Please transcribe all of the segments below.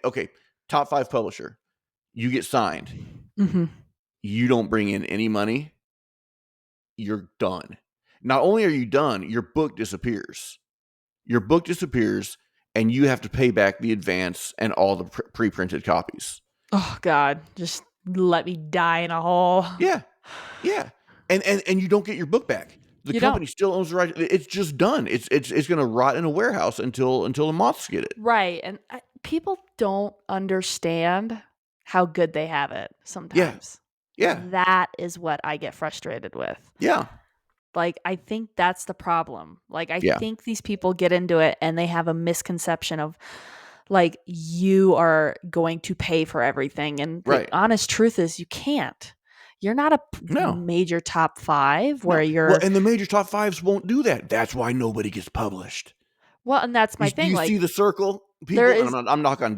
okay, top 5 publisher. You get signed. Mm-hmm. You don't bring in any money. You're done. Not only are you done, your book disappears. Your book disappears, and you have to pay back the advance and all the pre-printed copies. Oh God, just let me die in a hole. Yeah, yeah, and you don't get your book back. The You company don't. still owns the right. It's just done. It's going to rot in a warehouse until the moths get it. Right. And people don't understand how good they have it sometimes. Yeah, That is what I get frustrated with. yeah, Like, I think that's the problem. Like, I yeah. think these people get into it and they have a misconception of, like, you are going to pay for everything. And the Right. honest truth is, you can't. You're not a No. major top 5 where No. you're. Well, and the major top 5s won't do that. That's why nobody gets published. Well, and that's my Do thing. you Like, see the circle? there People, and is. I'm not talking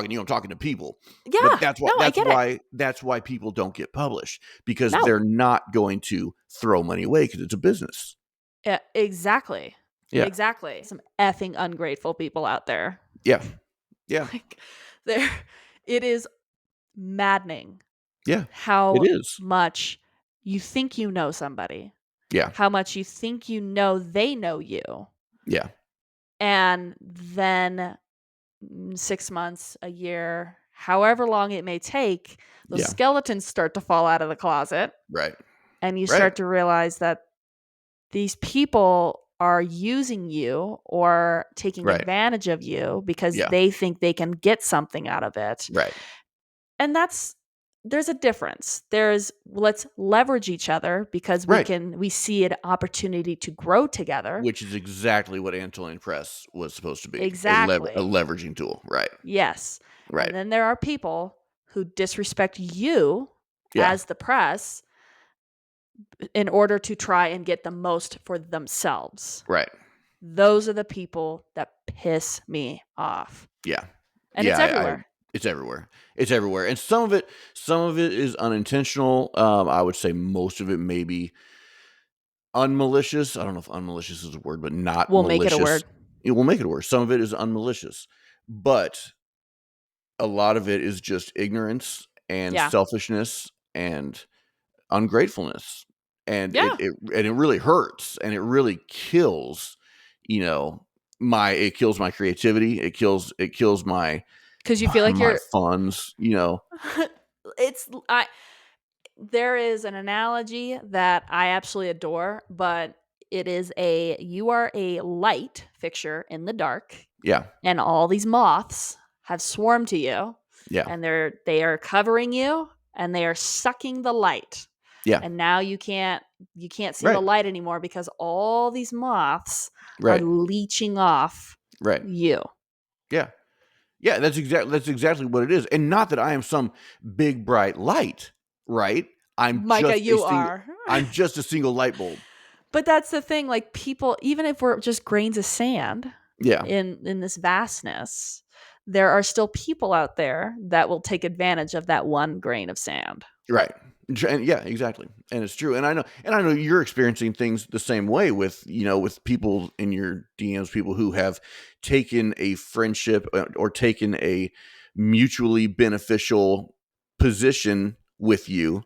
to you. I'm talking to people. But Yeah. No, I get it. that's why people don't get published, because No. they're not going to throw money away because it's a business. Yeah, exactly. Yeah. Exactly. Some effing ungrateful people out there. Yeah. Yeah. Like, there, it is maddening Yeah. how It is. much you think you know somebody, Yeah. how much you think you know they know you, Yeah. and then 6 months, a year, however long it may take, those Yeah. skeletons start to fall out of the closet, Right. and you Right. start to realize that these people are using you or taking Right. advantage of you because Yeah. they think they can get something out of it. Right. And there's a difference. Let's leverage each other because Right. we see an opportunity to grow together. Which is exactly what Antlion Press was supposed to be. Exactly. A leveraging tool. Right. Yes. Right. And then there are people who disrespect you Yeah. as the press in order to try and get the most for themselves. Right. Those are the people that piss me off. Yeah. And Yeah, it's everywhere. it's everywhere. It's everywhere. And some of it is unintentional. I would say most of it may be unmalicious. I don't know if unmalicious is a word, but not We'll malicious. make it a word. It will make it a word. Some of it is unmalicious, but a lot of it is just ignorance and Yeah. selfishness and ungratefulness. And Yeah. it really hurts, and it really kills, it kills my creativity. It kills my Because you feel like my you're funds, there is an analogy that I absolutely adore, but it is you are a light fixture in the dark, Yeah. and all these moths have swarmed to you, Yeah. and they are covering you, and they are sucking the light. Yeah. And now you can't see Right. the light anymore because all these moths Right. are leeching off Right. you. Yeah. Yeah, that's exactly what it is. And not that I am some big bright light, right? Micah, you are. I'm just a single light bulb. But that's the thing, like, people, even if we're just grains of sand Yeah. in this vastness, there are still people out there that will take advantage of that one grain of sand. Right. And yeah, exactly. And it's true. And I know you're experiencing things the same way with people in your DMs, people who have taken a friendship or taken a mutually beneficial position with you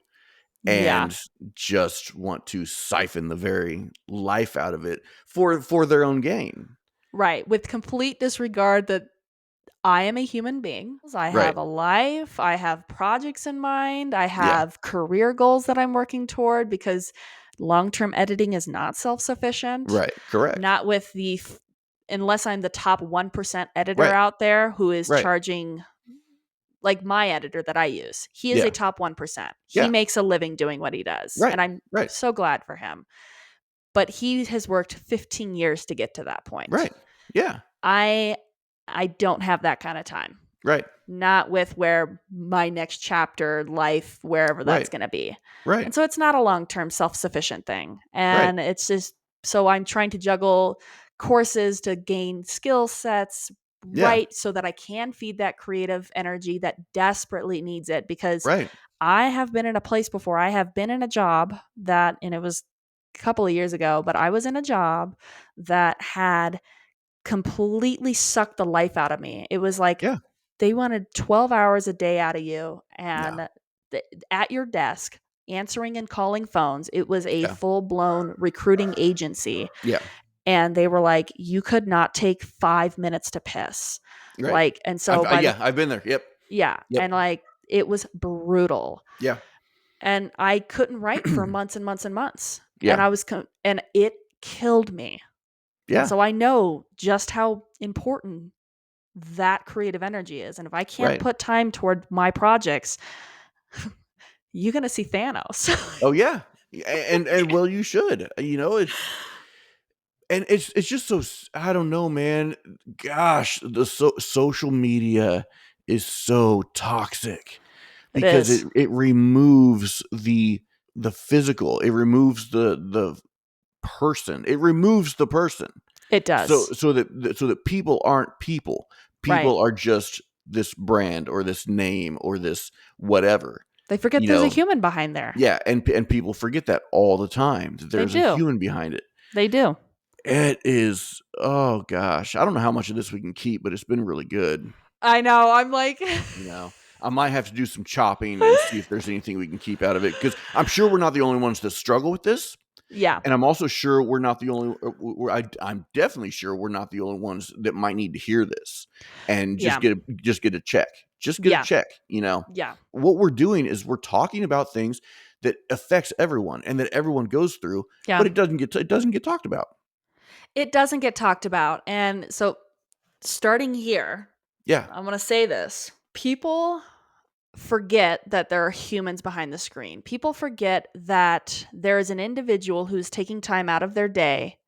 and just want to siphon the very life out of it for their own gain. Right. With complete disregard that I am a human being. I have a life. I have projects in mind. I have career goals that I'm working toward, because long-term editing is not self-sufficient. Right. Correct. Not with unless I'm the top 1% editor out there who is charging, like my editor that I use. He is a top 1%. He makes a living doing what he does. Right. And I'm so glad for him. But he has worked 15 years to get to that point. Right. Yeah. I don't have that kind of time. Right. Not with where my next chapter, life, wherever that's going to be. Right. And so it's not a long-term self-sufficient thing. And it's just, so I'm trying to juggle courses to gain skill sets, so that I can feed that creative energy that desperately needs it. Because I have been in a place before. I have been in a job and it was a couple of years ago, but I was in a job that had completely sucked the life out of me. It was like they wanted 12 hours a day out of you, Yeah. and at your desk, answering and calling phones. It was a Yeah. full blown recruiting agency. Yeah. And they were like, you could not take 5 minutes to piss. Right. Like, and so Yeah, I've been there. Yep. yeah. Yep. And like, it was brutal. Yeah. And I couldn't write for months and months and months. And Yeah. and it killed me. And Yeah. so I know just how important that creative energy is. And if I can't Right. put time toward my projects, you're going to see Thanos. Oh yeah. And well, you should. It's just so I don't know, man. Gosh, the social media is so toxic It because is. it removes the physical. It removes the person. It removes the person. It So does. so that people aren't people. Right. People are just this brand or this name or this whatever. They forget You there's a know, human behind there. yeah, and people forget that all the time, that They there's a do. human behind it. They do. It is, oh gosh, I don't know how much of this we can keep, but it's been really good. I know. I'm like, You know, I might have to do some chopping and see if there's anything we can keep out of it, because I'm sure we're not the only ones that struggle with this. yeah. And I'm also sure we're not the only. I'm definitely sure we're not the only ones that might need to hear this, and Yeah. just get a check. Just get a Yeah. check. You know, Yeah. what we're doing is we're talking about things that affects everyone and that everyone goes through, Yeah. but it doesn't get talked about. It doesn't get talked about. And so, starting here, Yeah. I'm going to say this. People forget that there are humans behind the screen. People forget that there is an individual who's taking time out of their day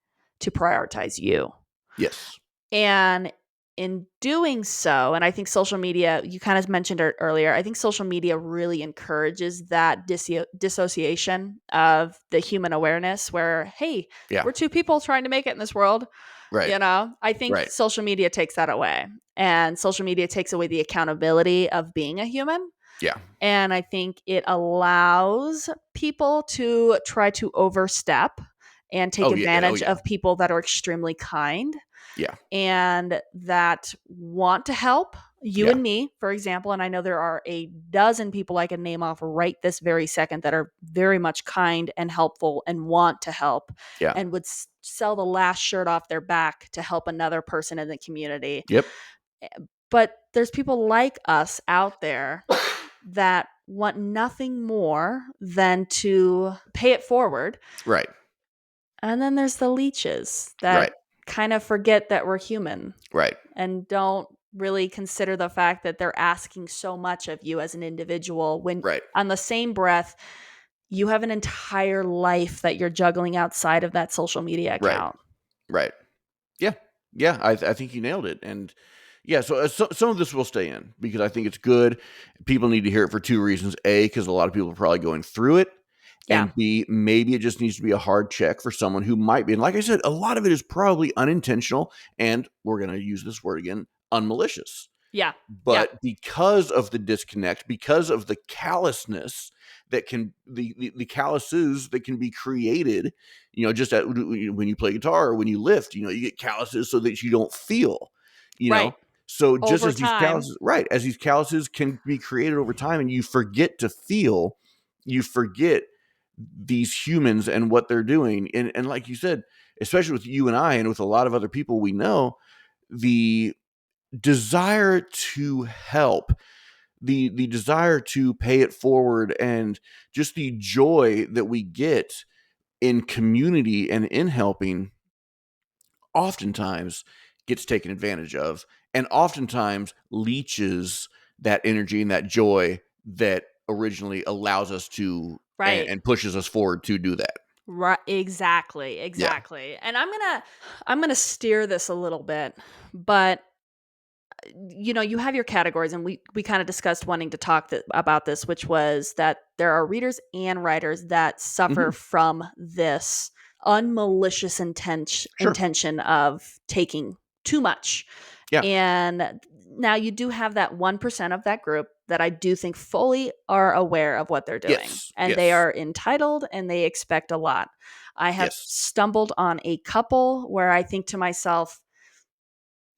to prioritize you. Yes. And in doing so, and I think social media, you kind of mentioned it earlier, I think social media really encourages that dissociation of the human awareness where, hey, Yeah. we're two people trying to make it in this world. Right. I think Right. social media takes that away. And social media takes away the accountability of being a human. Yeah. And I think it allows people to try to overstep and take Oh yeah. Oh advantage yeah. of people that are extremely kind Yeah. and that want to help you Yeah. and me, for example. And I know there are a dozen people I can name off right this very second that are very much kind and helpful and want to help Yeah. and would sell the last shirt off their back to help another person in the community. Yep. But there's people like us out there that want nothing more than to pay it forward. Right. And then there's the leeches Right. that kind of forget that we're human Right. and don't really consider the fact that they're asking so much of you as an individual when Right. on the same breath you have an entire life that you're juggling outside of that social media Right. account. Right. Yeah. Yeah. I think you nailed it. And yeah, so some of this will stay in because I think it's good. People need to hear it for two reasons. A, because a lot of people are probably going through it. Yeah. And B, maybe it just needs to be a hard check for someone who might be. And like I said, a lot of it is probably unintentional. And we're going to use this word again, unmalicious. Yeah. Yeah. But because of the disconnect, because of the callousness that can the calluses that can be created, just when you play guitar or when you lift, you get calluses so that you don't feel, you Right. know. So just Over as these time. calluses, right, as these calluses can be created over time, and you forget to feel, you forget these humans and what they're doing, and like you said, especially with you and I, and with a lot of other people we know, the desire to help, the desire to pay it forward, and just the joy that we get in community and in helping oftentimes gets taken advantage of, and oftentimes leeches that energy and that joy that originally allows us to Right. and pushes us forward to do that. Right. Exactly. Yeah. Exactly. And I'm gonna steer this a little bit, but you have your categories, and we kind of discussed wanting to talk about this, which was that there are readers and writers that suffer Hmm. from this unmalicious Sure. intention of taking too much. Yeah. And now you do have that 1% of that group that I do think fully are aware of what they're doing, Yes. and they Yes. are entitled and they expect a lot. I have Yes. stumbled on a couple where I think to myself,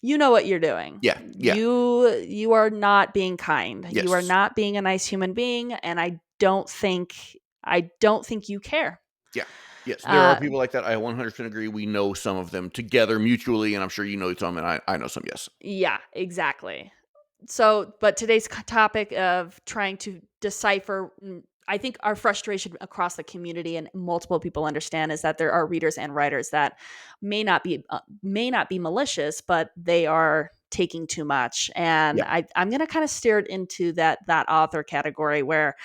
you know what you're doing. Yeah. Yeah. You are not being kind. You are Yes. not being a nice human being, and I don't think you care. Yeah. Yes. There are Uh, people like that. I 100% agree. We know some of them together mutually, and I'm sure you know some, and I know some. Yes. yeah, exactly. So, but today's topic of trying to decipher, I think our frustration across the community and multiple people understand is that there are readers and writers that may not be malicious, but they are taking too much. And Yeah. I'm going to kind of steer it into that author category where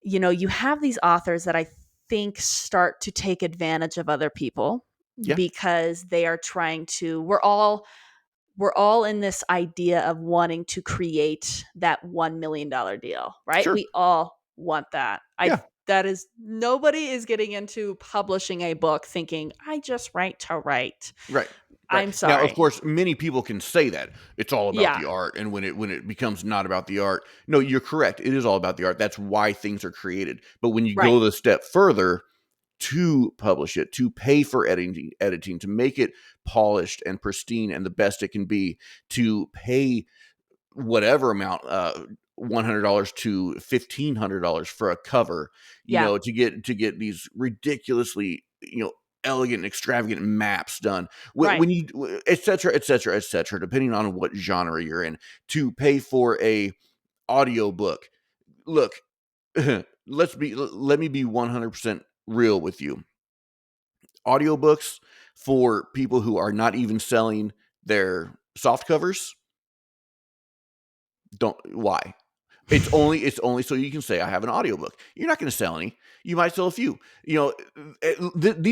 you have these authors that I think start to take advantage of other people Yeah. because they are trying to. We're all in this idea of wanting to create that $1 million deal, right? Sure. We all want that. Yeah. That is, nobody is getting into publishing a book thinking, I just write to write. Right. Right. I'm Now, of sorry. course, many people can say that it's all about Yeah, the art, and when it becomes not about the art, no, you're correct. It is all about the art. That's why things are created. But when you right. go the step further to publish it, to pay for editing, to make it polished and pristine and the best it can be, to pay whatever amount, $100 to $1,500 for a cover, Yeah, to get these ridiculously, elegant and extravagant maps done. right. When you, et cetera, et cetera, et cetera, depending on what genre you're in, to pay for a audiobook. Look, let me be 100% real with you. Audiobooks for people who are not even selling their soft covers, don't why? It's only so you can say I have an audiobook. You're not going to sell any. You might sell a few. These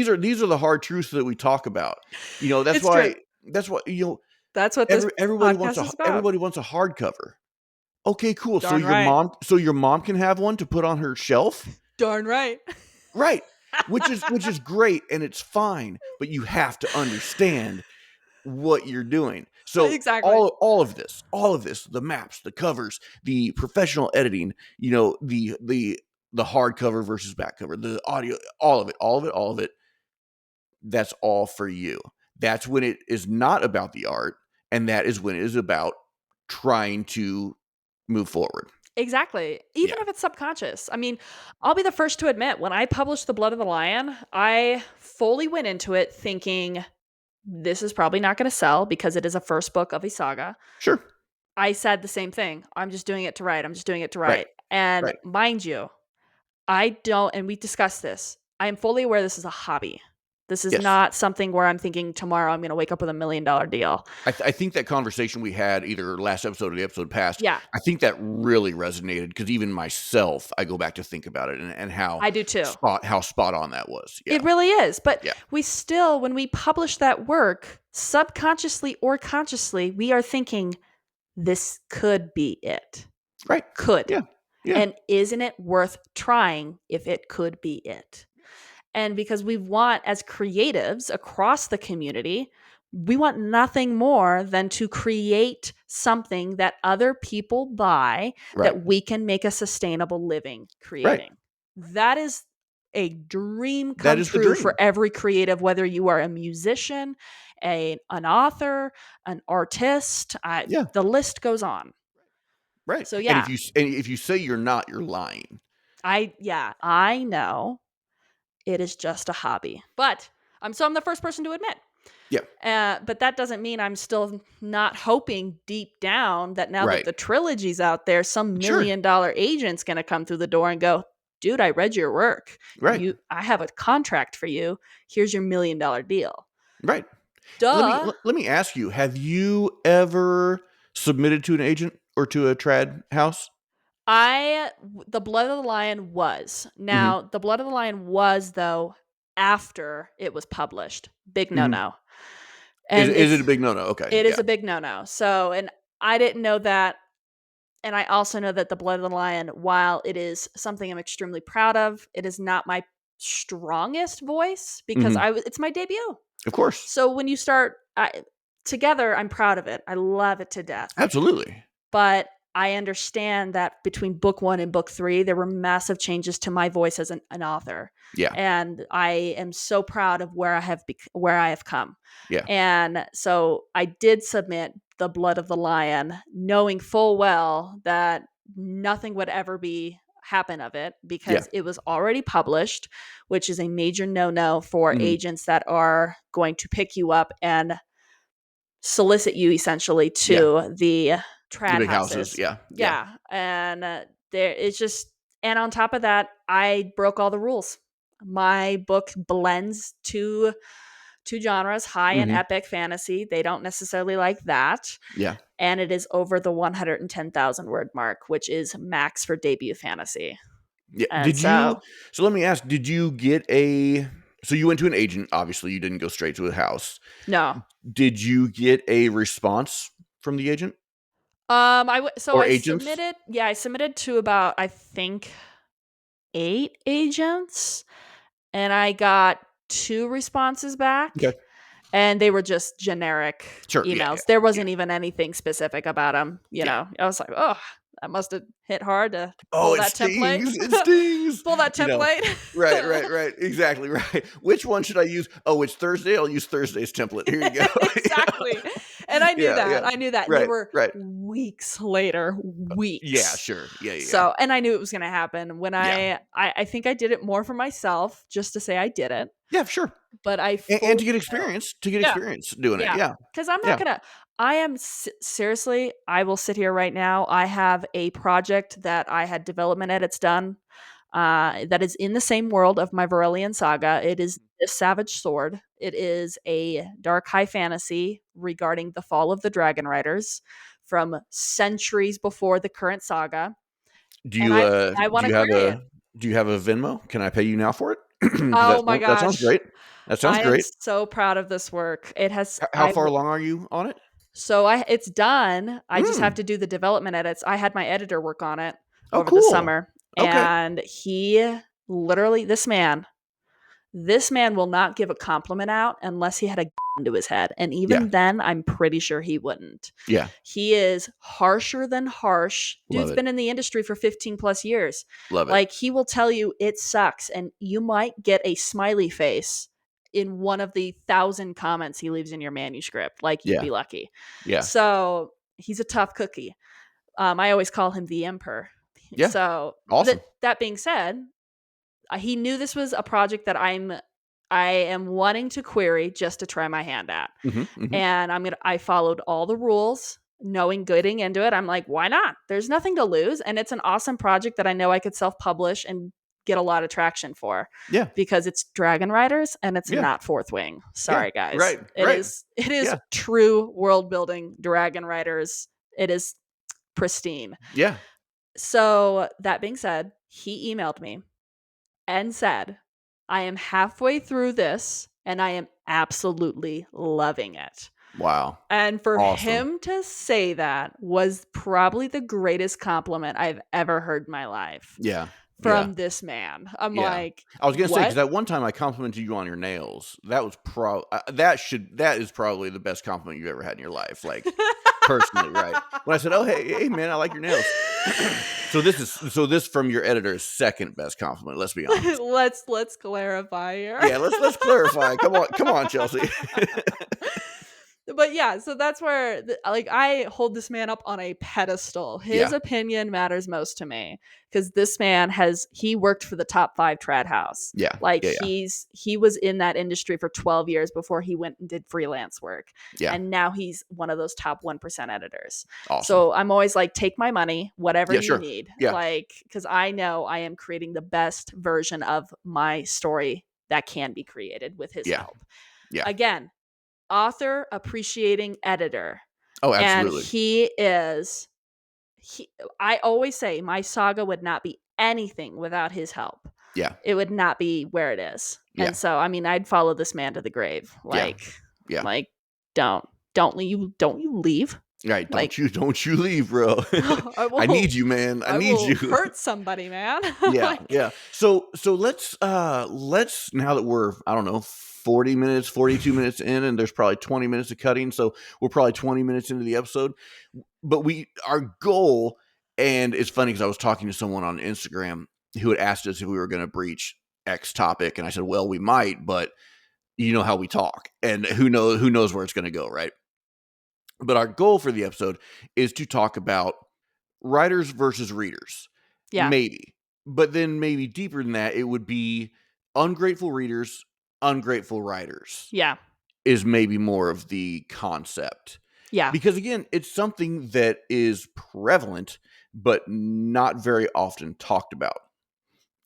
are the hard truths that we talk about. That's It's true. why That's what this everybody wants podcast a is about. everybody wants a hardcover. Okay, cool. So Darn your right. mom can have one to put on her shelf? Darn right. Right. Which is great, and it's fine, but you have to understand what you're doing. So Exactly. all of this, the maps, the covers, the professional editing, the hardcover versus back cover, the audio, all of it, that's all for you. That's when it is not about the art, and that is when it is about trying to move forward. Exactly. Even Yeah. if it's subconscious. I mean, I'll be the first to admit when I published The Blood of the Lion, I fully went into it thinking this is probably not going to sell because it is a first book of a saga. Sure. I said the same thing. I'm just doing it to write. I'm just doing it to Right. write. And Right. mind you, I don't, and we discussed this. I am fully aware this is a hobby. This is Yes. not something where I'm thinking tomorrow I'm going to wake up with $1 million deal. I think that conversation we had either last episode or the episode past, Yeah, I think that really resonated because even myself, I go back to think about it and how I do too. spot on that was. Yeah. It really is. But Yeah. we still, when we publish that work, subconsciously or consciously, we are thinking, this could be it. Right. Could. Yeah. Yeah. And isn't it worth trying if it could be it? And because we want, as creatives across the community, we want nothing more than to create something that other people buy Right. that we can make a sustainable living Right. creating. That is a dream That come is the true for dream. every creative, whether you are a musician, an author, an artist. Yeah. The list goes on. Right. So And yeah, if you say you're not, you're lying. I know it is just a hobby, but I'm the first person to admit. Yeah. But that doesn't mean I'm still not hoping deep down that now that Right. the trilogy's out there, some Sure. $1 million agent's going to come through the door and go, dude, I read your work. Right. I have a contract for you. Here's your $1 million deal. Right. Duh. Let me ask you, have you ever submitted to an agent or to a trad house? The Blood of the Lion was. Mhm. Now, The Blood of the Lion was, though, after it was published. Big no Mhm. no. Is And is it a big no-no? Okay. it is Yeah. a big no no. So, and I didn't know that. And I also know that The Blood of the Lion, while it is something I'm extremely proud of, it is not my strongest voice because Mhm. it's my debut. Of course. So when you start together, I'm proud of it. I love it to death. Absolutely. But I understand that between book 1 and book 3, there were massive changes to my voice as an author. Yeah. And I am so proud of where I have come. Yeah. And so I did submit The Blood of the Lion, knowing full well that nothing would ever happen of it Yeah. because it was already published, which is a major no-no for Mhm. agents that are going to pick you up and solicit you essentially Yeah. to the The trad big houses. houses. Yeah. Yeah. Yeah. And there it's just, and on top of that, I broke all the rules. My book blends two genres, high and Mhm. epic fantasy. They don't necessarily like that. Yeah. And it is over the 110,000 word mark, which is max for debut fantasy. Yeah. And so, So let me ask, did you get so you went to an agent, obviously you didn't go straight to a house. no. Did you get a response from the agent So or I agents? submitted, I submitted to about, I think, 8 agents, and I got 2 responses Okay. back, and they were just generic Sure. Yeah. Yeah. emails. There Yeah. wasn't even anything specific about them. Yeah. I was like, "Oh, that must have hit hard to Oh, pull it that template." stings. It stings. Pull that You know. template. Right, right, right. Exactly, right. Which one should I use? Oh, it's Thursday. I'll use Thursday's template. Here you go. Exactly. And I knew Yeah, that. yeah. I knew that. And they Right, were right. weeks later, Yeah, weeks. sure. Yeah, yeah, yeah. So, and I knew it was going to happen when Yeah. I think I did it more for myself just to say I did it, Yeah, sure. but I And fully to get yeah. experience doing it. Yeah. Yeah. Cuz I'm not Yeah. going to seriously, I will sit here right now. I have a project that I had development edits done that is in the same world of my Varillian saga. It is the Savage Sword. It is a dark high fantasy regarding the fall of the Dragon Riders from centuries before the current saga, Do and you I want to query it. do you have a Venmo? Can I pay you now for it? Because Oh my that sounds gosh. great. That sounds I am great. so proud of this work. It has How far along are you on it? it's done. I just have Mm. to do the development edits. I had my editor work on it Oh, over the cool. summer, Okay. and he literally, this man will not give a compliment out unless he had a gun to his head. And Yeah. even then, I'm pretty sure he wouldn't. Yeah. He is harsher than harsh. Love Dude's it. been in the industry for 15 plus years. Love it. Like, he will tell you it sucks, and you might get a smiley face in one of the 1,000 comments he leaves in your manuscript. Like, you'd Yeah. be lucky. Yeah. So he's a tough cookie. I always call him the emperor. Yeah. So Awesome. that being said, he knew this was a project that I am wanting to query just to try my hand at. Mhm. Mhm. And I followed all the rules, knowing getting into it. I'm like, why not? There's nothing to lose. And it's an awesome project that I know I could self-publish and get a lot of traction for Yeah. because it's Dragon Riders and it's Yeah. not Fourth Wing. Yeah. Sorry guys. Right. It Right. is it is Yeah. true world building Dragon Riders. It is pristine. Yeah. So that being said, he emailed me and said, I am halfway through this and I am absolutely loving it. Wow. And for Awesome. him to say that was probably the greatest compliment I've ever heard in my life Yeah. Yeah. from this man. I'm Yeah. like, I was gonna say, because what? that one time I complimented you on your nails, that was that is probably the best compliment you've ever had in your life, like, personally, right? When I said, "Oh, hey, man, I like your nails." So this from your editor's second best compliment, let's be honest. Let's clarify here. Yeah, let's clarify. Come on, Chelsea. But yeah, so that's where like I hold this man up on a pedestal. His Yeah. opinion matters most to me because this man he worked for the top 5 trad house. Yeah. Like Yeah, yeah. he was in that industry for 12 years before he went and did freelance work. Yeah. And now he's one of those top 1% editors. Awesome. So I'm always like, take my money, whatever Yeah, you sure. need. Yeah. Like, because I know I am creating the best version of my story that can be created with his Yeah. help. Yeah. Again, author appreciating editor. Oh, And absolutely. I always say my saga would not be anything without his help. Yeah. It would not be where it is. Yeah. And so, I mean, I'd follow this man to the grave. Yeah. Yeah. Like, don't you leave. Right. Like, Don't you leave, bro. I need you, man. I need will you. hurt somebody, man. Yeah. Like, Yeah. So let's now that we're, I don't know, 40 minutes, 42 minutes in, and there's probably 20 minutes of cutting. So we're probably 20 minutes into the episode. But our goal And it's funny because I was talking to someone on Instagram who had asked us if we were going to breach X topic, and I said, "Well, we might, but you know how we talk, and who knows where it's going to go, right?" But our goal for the episode is to talk about writers versus readers, Yeah. maybe, but then maybe deeper than that, it would be ungrateful readers, ungrateful writers. Yeah. Is maybe more of the concept. Yeah. Because again, it's something that is prevalent, but not very often talked about.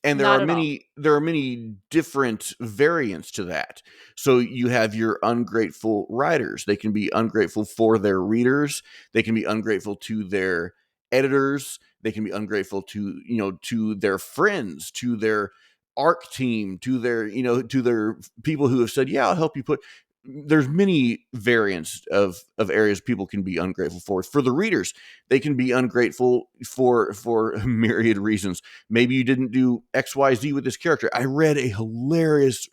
And Not at all. there are many different variants to that. So you have your ungrateful writers. They can be ungrateful for their readers. They can be ungrateful to their editors. They can be ungrateful to, to their friends, to their arc team, to their, to their people who have said, "Yeah, I'll help you put." There's many variants of areas people can be ungrateful for. For the readers, they can be ungrateful for myriad reasons. Maybe you didn't do XYZ with this character. I read a hilarious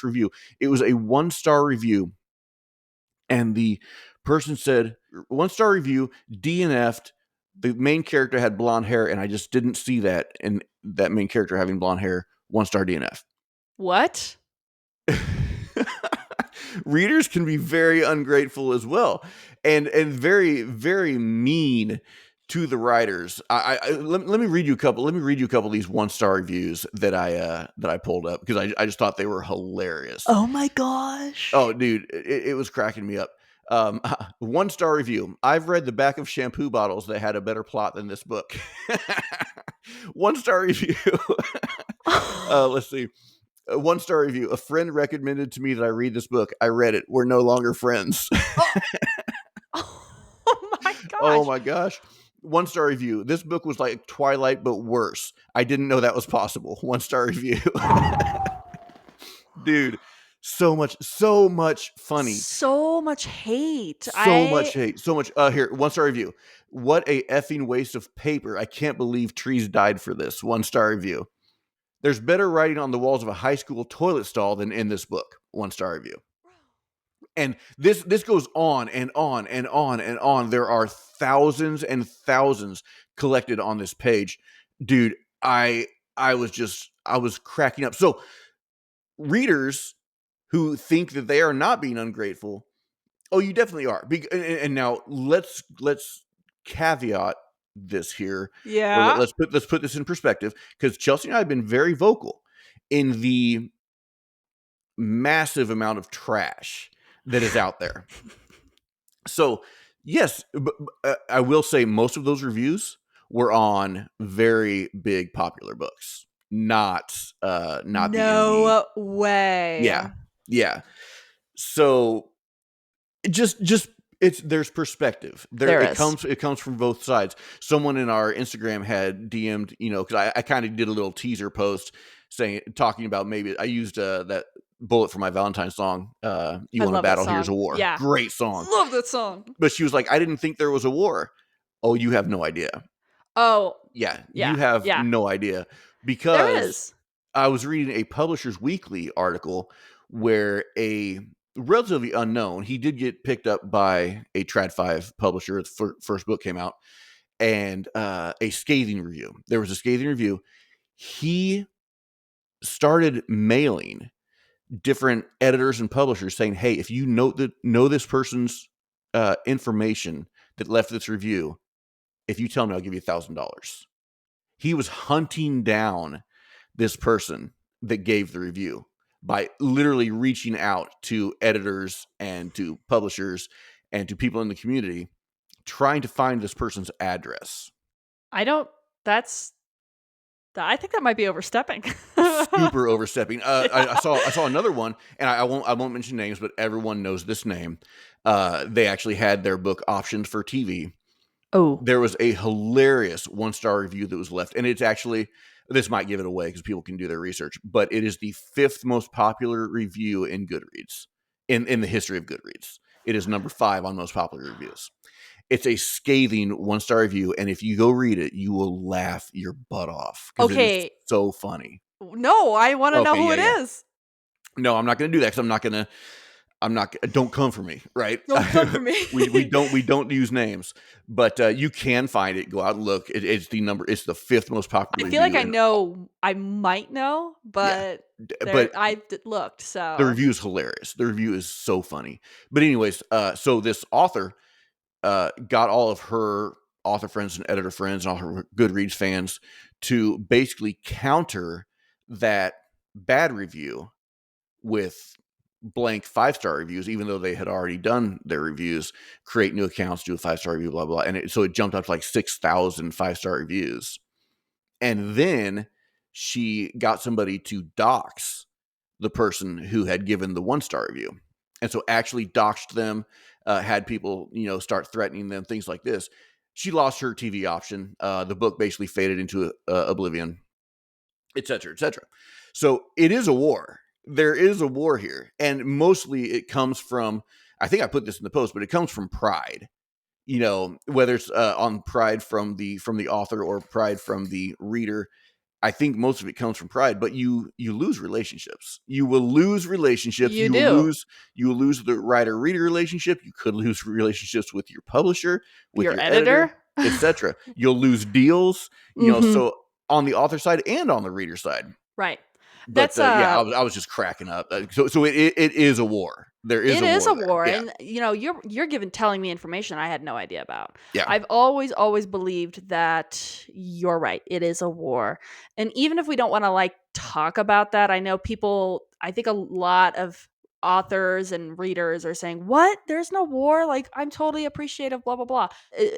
review. It was a 1-star review, and the person said, 1-star review, DNF'd. The main character had blonde hair, and I just didn't see that in that main character having blonde hair. 1-star DNF. What? Readers can be very ungrateful as well, and very very mean to the writers. Let me read you a couple. Let me read you a couple of these 1-star reviews that I pulled up because I just thought they were hilarious. Oh my gosh! Oh, dude, it was cracking me up. 1-star review. I've read the back of shampoo bottles that had a better plot than this book. 1-star review. Let's see. A 1-star review. A friend recommended to me that I read this book. I read it. We're no longer friends. Oh my Oh gosh! my gosh. 1-star review. This book was like Twilight, but worse. I didn't know that was possible. 1-star review. Dude, so much funny. So much hate. So much hate. So much. Here, 1-star review. What a effing waste of paper. I can't believe trees died for this. 1-star review. There's better writing on the walls of a high school toilet stall than in this book. 1-star review. And this goes on and on and on and on. There are thousands and thousands collected on this page. Dude, I was cracking up. So readers who think that they are not being ungrateful, oh, you definitely are. And now let's caveat this here, or Yeah. let's put this in perspective, because Chelsea and I have been very vocal in the massive amount of trash that is out there. So yes, but I will say most of those reviews were on very big popular books, not the indie. No way. Yeah. So just there's perspective there. There It is. comes from both sides. Someone in our Instagram had DM'd, because I kind of did a little teaser post talking about, maybe I used that bullet for my Valentine's song, "You I Want a love that Battle, Here's a song. War." Yeah. Great song. Love that song. But she was like, "I didn't think there was a war." Oh, you have no idea. Oh, Yeah, you yeah. have Yeah. no idea, There because is. I was reading a Publishers Weekly article where a relatively unknown, he did get picked up by a Trad 5 publisher. The first book came out, and a scathing review. There was a scathing review. He started mailing different editors and publishers saying, "Hey, if you know this person's information that left this review, if you tell me, I'll give you $1,000." He was hunting down this person that gave the review by literally reaching out to editors and to publishers and to people in the community, trying to find this person's address. I don't. That's. I think that might be overstepping. Super overstepping. Yeah. I saw another one, and I won't mention names, but everyone knows this name. They actually had their book optioned for TV. Oh. There was a hilarious 1-star review that was left, and it's actually, this might give it away because people can do their research, but it is the 5th most popular review in Goodreads, in the history of Goodreads. It is number 5 on most popular reviews. It's a scathing 1-star review, and if you go read it, you will laugh your butt off because it is Okay. so funny. No, I want to know Okay, who yeah, it yeah. is. No, I'm not going to do that because I'm not going to. I'm not. Don't come for me, right? Don't come for me. we don't use names, but you can find it. Go out and look. It's the number. It's the fifth most popular I feel like review, I and know I might know, yeah, but there but I looked, the so review is hilarious. The review is so funny. But anyways, so this author got all of her author friends and editor friends and all her Goodreads fans to basically counter that bad review with blank 5-star reviews, even though they had already done their reviews, create new accounts, do a 5-star review, blah, blah. And so it jumped up to like 6,000 5-star reviews. And then she got somebody to dox the person who had given the 1-star review. And so actually doxed them, had people, start threatening them, things like this. She lost her TV option. The book basically faded into oblivion, et cetera, et cetera. So it is a war. There is a war here. And mostly it comes from, I think I put this in the post, but it comes from pride. Whether it's on pride from the author or pride from the reader. I think most of it comes from pride, but you lose relationships. You will lose relationships. you do. You will lose the writer reader relationship. You could lose relationships with your publisher, with Your your editor, editor? etc. You'll lose deals. Mhm. So on the author side and on the reader side. Right. But That's, yeah, I was just cracking up. So it is a war. There is it a is war a there. war, Yeah, and, you're telling me information I had no idea about. yeah, I've always believed that you're right, it is a war, and even if we don't wanna, like, talk about that, I think a lot of authors and readers are saying, "What? There's no war? Like, I'm totally appreciative, blah, blah, blah."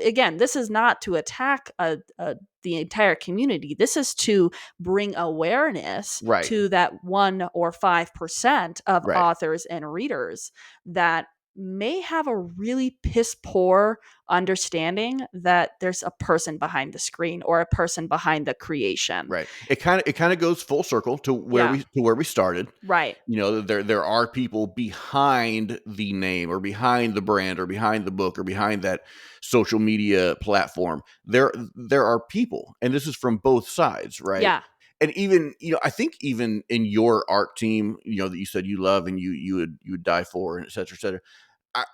Again, this is not to attack the entire community. This is to bring awareness right, to that 1 or 5% of right, authors and readers that may have a really piss poor understanding that there's a person behind the screen or a person behind the creation. right. It kind of goes full circle to where Yeah, we started. right. There are people behind the name or behind the brand or behind the book or behind that social media platform. There are people, and this is from both sides, right? Yeah. And even, I think even in your art team, that you said you love and you would die for, and et cetera, et cetera.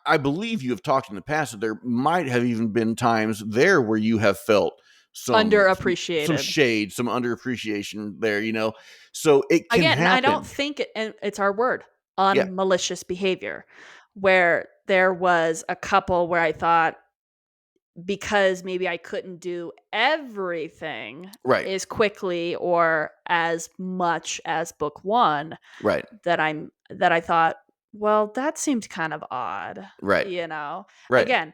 I believe you have talked in the past that there might have even been times there where you have felt some Underappreciated. shade, some underappreciation there, so it can Again, I don't happen. think and it's our word, Yeah, unmalicious behavior, where there was a couple where I thought because maybe I couldn't do everything right, as quickly or as much as book 1 right, that I thought, "Well, that seemed kind of odd," right, you know? right. Again,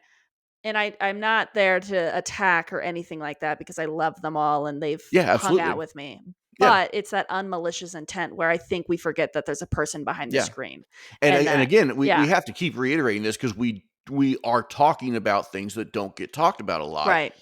and I'm not there to attack or anything like that because I love them all and they've Yeah, hung out absolutely. with me, Yeah, but it's that unmalicious intent where I think we forget that there's a person behind the yeah. screen And and and that again, we yeah, have to keep reiterating this because we are talking about things that don't get talked about a lot. right.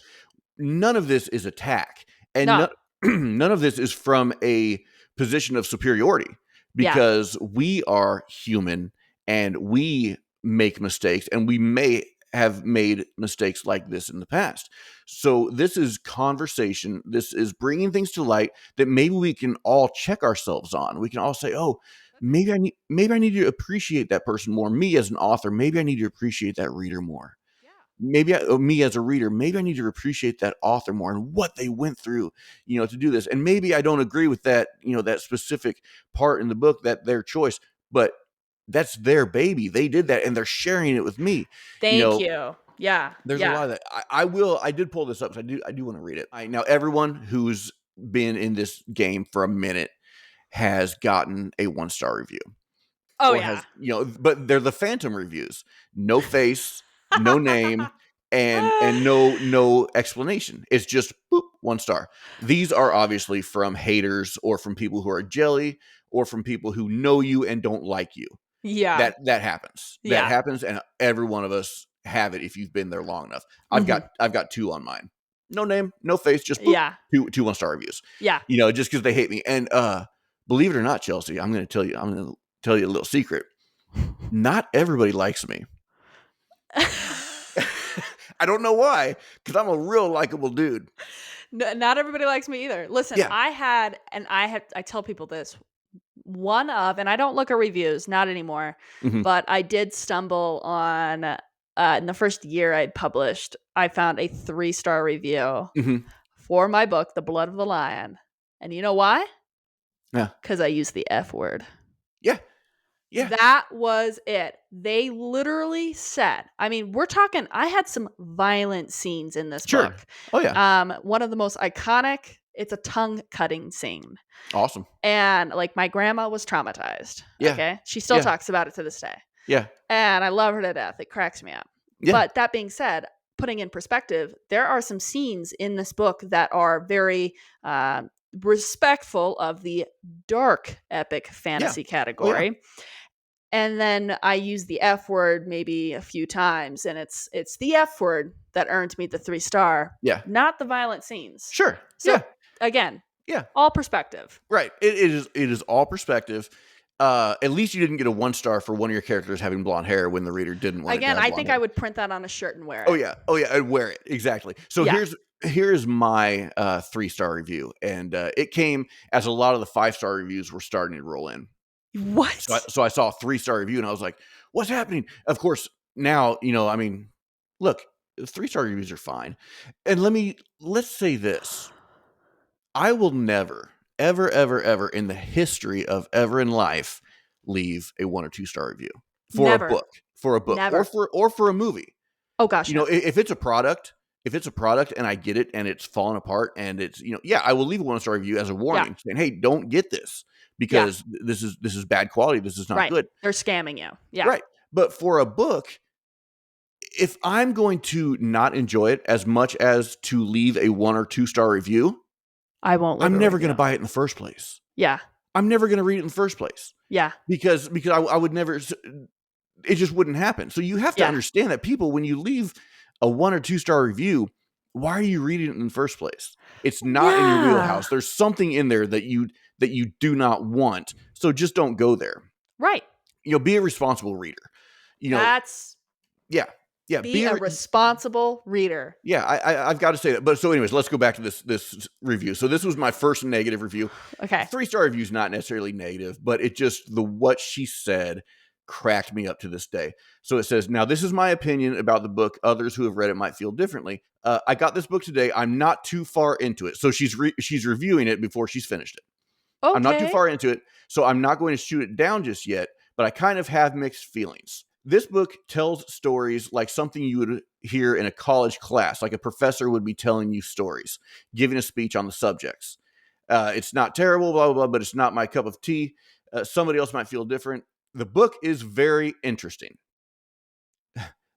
None of this is attack, and No. none of this is from a position of superiority, Yeah. because we are human and we make mistakes, and we may have made mistakes like this in the past. So this is conversation. This is bringing things to light that maybe we can all check ourselves on. We can all say, "Oh, That's it. maybe I need to appreciate that person more. Me as an author, maybe I need to appreciate that reader more. Yeah. Me as a reader, maybe I need to appreciate that author more and what they went through, to do this. And maybe I don't agree with that, that specific part in the book, that their choice, but that's their baby. They did that and they're sharing it with me. You Thank know, you. Yeah. there's a Yeah. lot of that. I did pull this up, so I do want to read it. Now everyone who's been in this game for a minute has gotten a 1-star review, Oh, or yeah. has, but they're the phantom reviews. No face, no name, and no explanation. It's just boop, 1 star. These are obviously from haters or from people who are jelly or from people who know you and don't like you. Yeah. That happens. That Yeah. happens, and every one of us have it if you've been there long enough. I've got Mhm. I've got 2 on mine. No name, no face, just boop, Yeah. two 1-star reviews. Yeah. Just because they hate me. And believe it or not, Chelsea, I'm gonna tell you a little secret. Not everybody likes me. I don't know why, because I'm a real likable dude. Not everybody likes me either. Listen, Yeah, I tell people this one of, and I don't look at reviews, not anymore, Mhm. but I did stumble on, in the first year I'd published, I found a 3-star review Mhm. for my book, The Blood of the Lion. And you know why? Yeah. Because I used the F word. Yeah. Yeah. That was it. They literally said, I mean, we're talking, I had some violent scenes in this Sure. book. Oh, yeah. One of the most iconic, it's a tongue cutting scene. Awesome. And like my grandma was traumatized. Yeah. Okay. She still Yeah. talks about it to this day. Yeah. And I love her to death. It cracks me up. Yeah. But that being said, putting in perspective, there are some scenes in this book that are very respectful of the dark epic Yeah. fantasy Oh, yeah. category. And then I use the F word maybe a few times, and it's the F word that earned me the 3-star, Yeah. not the violent scenes. Sure. So Yeah. again, Yeah. all perspective. Right. It is all perspective. At least you didn't get a 1-star for one of your characters having blonde hair when the reader didn't want it to Again, have I blonde think I hair. would print that on a shirt and wear Oh, it. yeah. Oh, yeah, I'd wear it. Exactly. So Yeah. here's my, 3-star review, and, it came as a lot of the 5-star reviews were starting to roll in. So I What? so I saw a 3-star review, and I was like, "What's happening?" Of course, now, I mean, look, 3-star reviews are fine, and let's say this. I will never, ever, ever, ever in the history of ever in life leave a 1 or 2-star review for a Never. book, or Never. for a movie. Oh gosh, no. If it's a product and I get it and it's falling apart and it's, yeah, I will leave a 1-star review as a Yeah. warning saying, "Hey, don't get this Yeah. because this is bad quality. This is not Right. good." They're scamming you. Yeah. Right. But for a book, if I'm going to not enjoy it as much as to leave a 1 or 2-star review, I won't leave I'm a never going to review. buy it in the first place. Yeah. I'm never going to read it in the first place Yeah. because I would never. It just wouldn't happen. So you have to Yeah. understand that people, when you leave a 1 or 2-star review, why are you reading it in the first place? It's not in your Yeah. wheelhouse. There's something in there that you do not want. So just don't go there. Right. Be a responsible reader. You know, That's yeah, yeah. be a responsible reader. Yeah, I've got to say that. But so, anyways, let's go back to this review. So this was my first negative review. Okay. 3-star review is not necessarily negative, but it just what she said cracked me up to this day. So it says, "Now this is my opinion about the book. Others who have read it might feel differently. I got this book today. I'm not too far into it." So she's reviewing it before she's finished it. I'm not too Okay. far into it, so I'm not going to shoot it down just yet, but I kind of have mixed feelings. This book tells stories like something you would hear in a college class, like a professor would be telling you stories, giving a speech on the subjects. It's not terrible, blah, blah, blah, but it's not my cup of tea. Somebody else might feel different. The book is very interesting.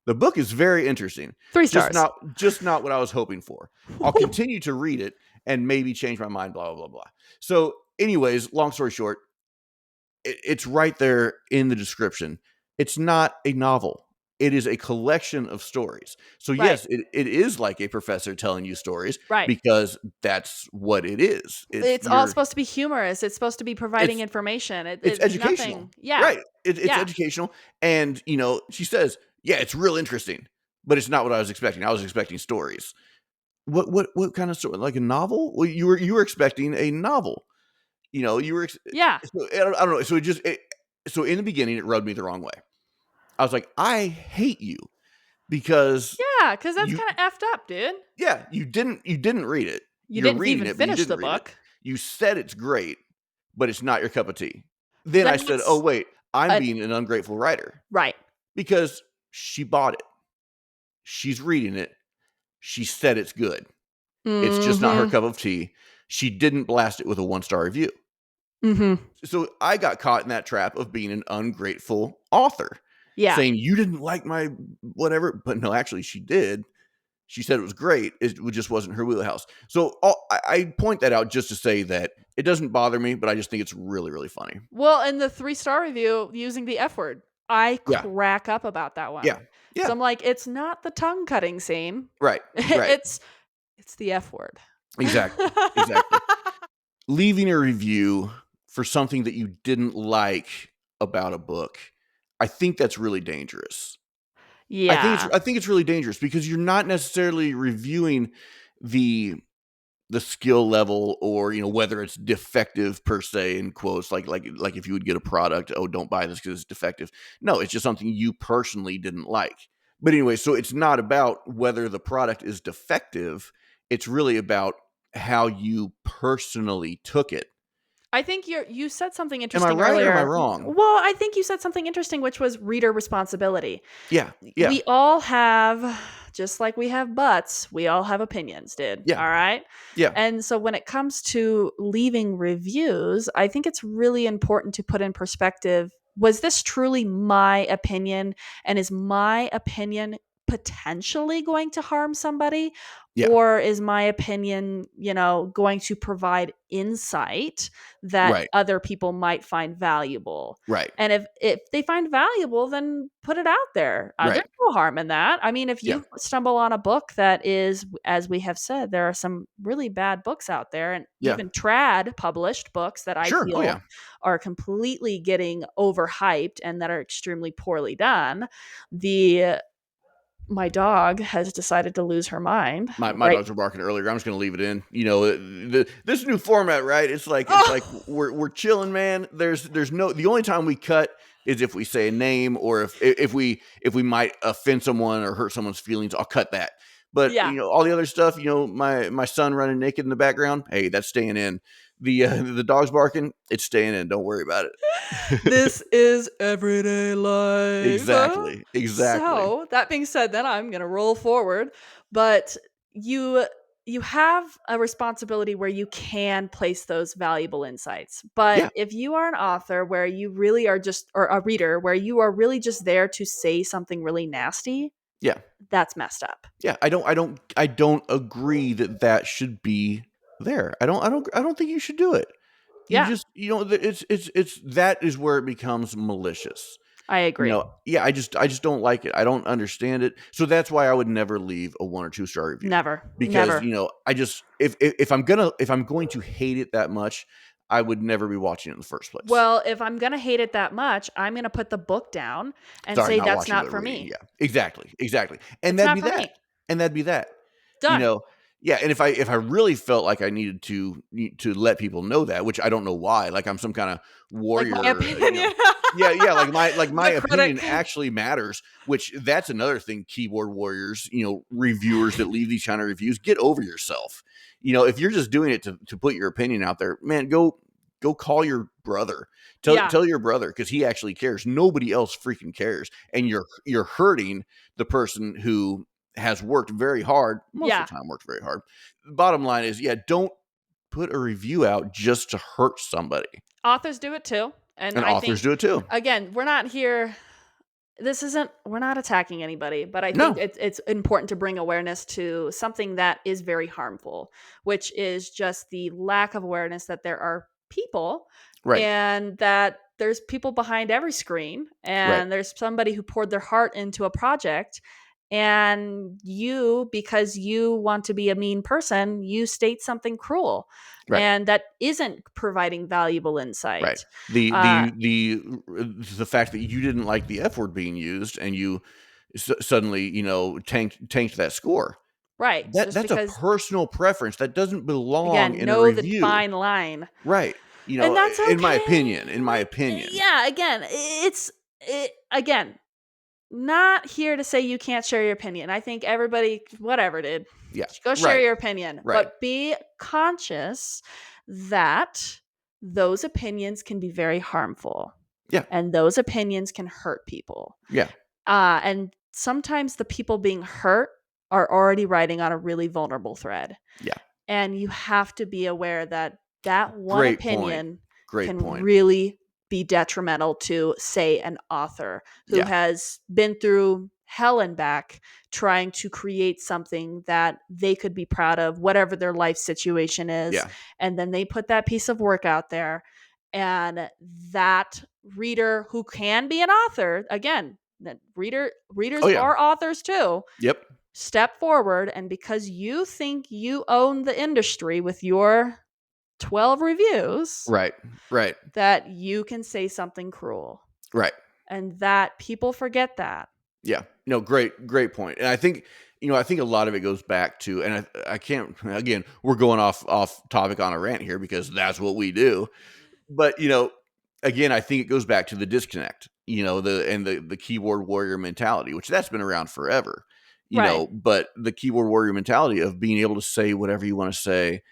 The book is very interesting. 3 Just stars. not what I was hoping for. I'll continue to read it and maybe change my mind, blah, blah, blah, blah. So, anyways, long story short, it's right there in the description. It's not a novel. It is a collection of stories. So, Right. yes, it is like a professor telling you stories Right. because that's what it is. It's all supposed to be humorous. It's supposed to be providing It's information. it's It's educational. nothing. Yeah. Right. It's Yeah. educational. And, she says, "Yeah, it's real interesting, but it's not what I was expecting. I was expecting stories." What kind of story? Like a novel? Well, you were expecting a novel. You were Yeah. so, I don't know. So in the beginning, it rubbed me the wrong way. I was like, "I hate you because Yeah, because that's you kind of effed up, dude. yeah, you didn't read it. You You're didn't reading even it, but you finish didn't the read it. book. You said it's great, but it's not your cup of tea." Then I Then said, "Oh it's wait, I'm a being an ungrateful writer right. because she bought it. She's reading it. She said it's good. It's just not her Mhm. cup of tea. She didn't blast it with a 1-star review." Mhm. So I got caught in that trap of being an ungrateful author, Yeah. saying, "You didn't like my whatever," but no, actually she did. She said it was great. It just wasn't her wheelhouse. So I point that out just to say that it doesn't bother me, but I just think it's really, really funny. Well, in the 3-star review using the F word, I Yeah, crack up about that yeah, one. So yeah. I'm like, it's not the tongue cutting scene. Right, right. It's the F word. Exactly, exactly. Leaving a review for something that you didn't like about a book, I think that's really dangerous. I think it's Yeah. I think it's really dangerous because you're not necessarily reviewing the the skill level, or whether it's defective per se, in quotes, like if you would get a product, oh, don't buy this because it's defective. No, it's just something you personally didn't like. But anyway, so it's not about whether the product is defective. It's really about how you personally took it. I think you said something Am I interesting right or am I earlier. wrong? Well, I think you said something interesting, which was reader responsibility. Yeah, yeah, We all have, just like we have butts, we all have opinions, dude. yeah, All right. yeah, And so when it comes to leaving reviews, I think it's really important to put in perspective, was this truly my opinion? And is my opinion potentially going to harm somebody? yeah. Or is my opinion, going to provide insight that Right, other people might find valuable? right, And if they find valuable, then put it out there. There's right. no harm in that. I mean, if Yeah, you stumble on a book that is, as we have said, there are some really bad books out there, and yeah. even trad published books that I Sure. Oh feel yeah. are completely getting overhyped and that are extremely poorly done. The My dog has decided to lose her mind. My Right. dogs were barking earlier. I'm just gonna leave it in. This new format, right? It's like Oh, we're chilling, man. There's no the only time we cut is if we say a name, or if we might offend someone or hurt someone's feelings. I'll cut that. But yeah. all the other stuff, my son running naked in the background, hey, that's staying in. The dogs barking, it's staying in. Don't worry about it. This is everyday life. Exactly. Exactly. So, that being said, then I'm going to roll forward, but you you have a responsibility where you can place those valuable insights. But Yeah. if you are an author where you really are just, or a reader where you are really just there to say something really nasty, Yeah. that's messed up. Yeah, I don't agree that that should be there. I don't think you should do it. You Yeah, just it's that is where it becomes malicious. I agree. Yeah, I just don't like it. I don't understand it. So that's why I would never leave a 1 or 2 star review, Never, because never. I just if I'm going to hate it that much, I would never be watching it in the first place. Well, if I'm going to hate it that much, I'm going to put the book down and Sorry, say not that's watching, not but for reading. me. Yeah, exactly, exactly. And It's that'd not be for that. me. And that'd be that. You Done. know, yeah. And if I really felt like I needed to let people know that, which I don't know why, like I'm some kind of Like my warrior, opinion. yeah, yeah. Like my The opinion critic. actually matters, which that's another thing. Keyboard warriors, reviewers that leave these kind of reviews, get over yourself. If you're just doing it to put your opinion out there, man, go call your brother. Tell Yeah. tell your brother, because he actually cares. Nobody else freaking cares, and you're hurting the person who has worked very hard. Most of Yeah. the time, worked very hard. The bottom line is, yeah, don't put a review out just to hurt somebody. Authors do it too. And And I authors think, do it too. again, we're not here. We're not attacking anybody, but I think No, it's important to bring awareness to something that is very harmful, which is just the lack of awareness that there are people, right, and that there's people behind every screen, right, and there's somebody who poured their heart into a project, and you, because you want to be a mean person, you state something cruel right. and that isn't providing valuable Right. insight. The uh the the the fact that you didn't like the F word being used, and you suddenly, tanked that score. right, just That's a because, personal preference that doesn't belong again, in a know the review. fine line. Right. And that's In my okay. opinion, in my Like, opinion. yeah, again, again, not here to say you can't share your opinion. I think everybody, whatever, dude, Yeah. go share Right. your opinion, Right. but be conscious that those opinions can be very harmful Yeah. and those opinions can hurt people. Yeah. And sometimes the people being hurt are already riding on a really vulnerable thread. Yeah. And you have to be aware that that one Great point. opinion Great can point. really be detrimental to, say, an author who Yeah. has been through hell and back trying to create something that they could be proud of, whatever their life situation is. Yeah. And then they put that piece of work out there. And that reader, who can be an author, again, that readers Oh yeah. are authors too, Yep. step forward, and because you think you own the industry with your 12 reviews, Right. Right. that you can say something cruel, Right. and that people forget that. Yeah. No, great point. And I think I think a lot of it goes back to, and I can't, again, we're going off topic on a rant here because that's what we do. But, again, I think it goes back to the disconnect, the keyboard warrior mentality, which that's been around forever, Right. but the keyboard warrior mentality of being able to say whatever you want to say,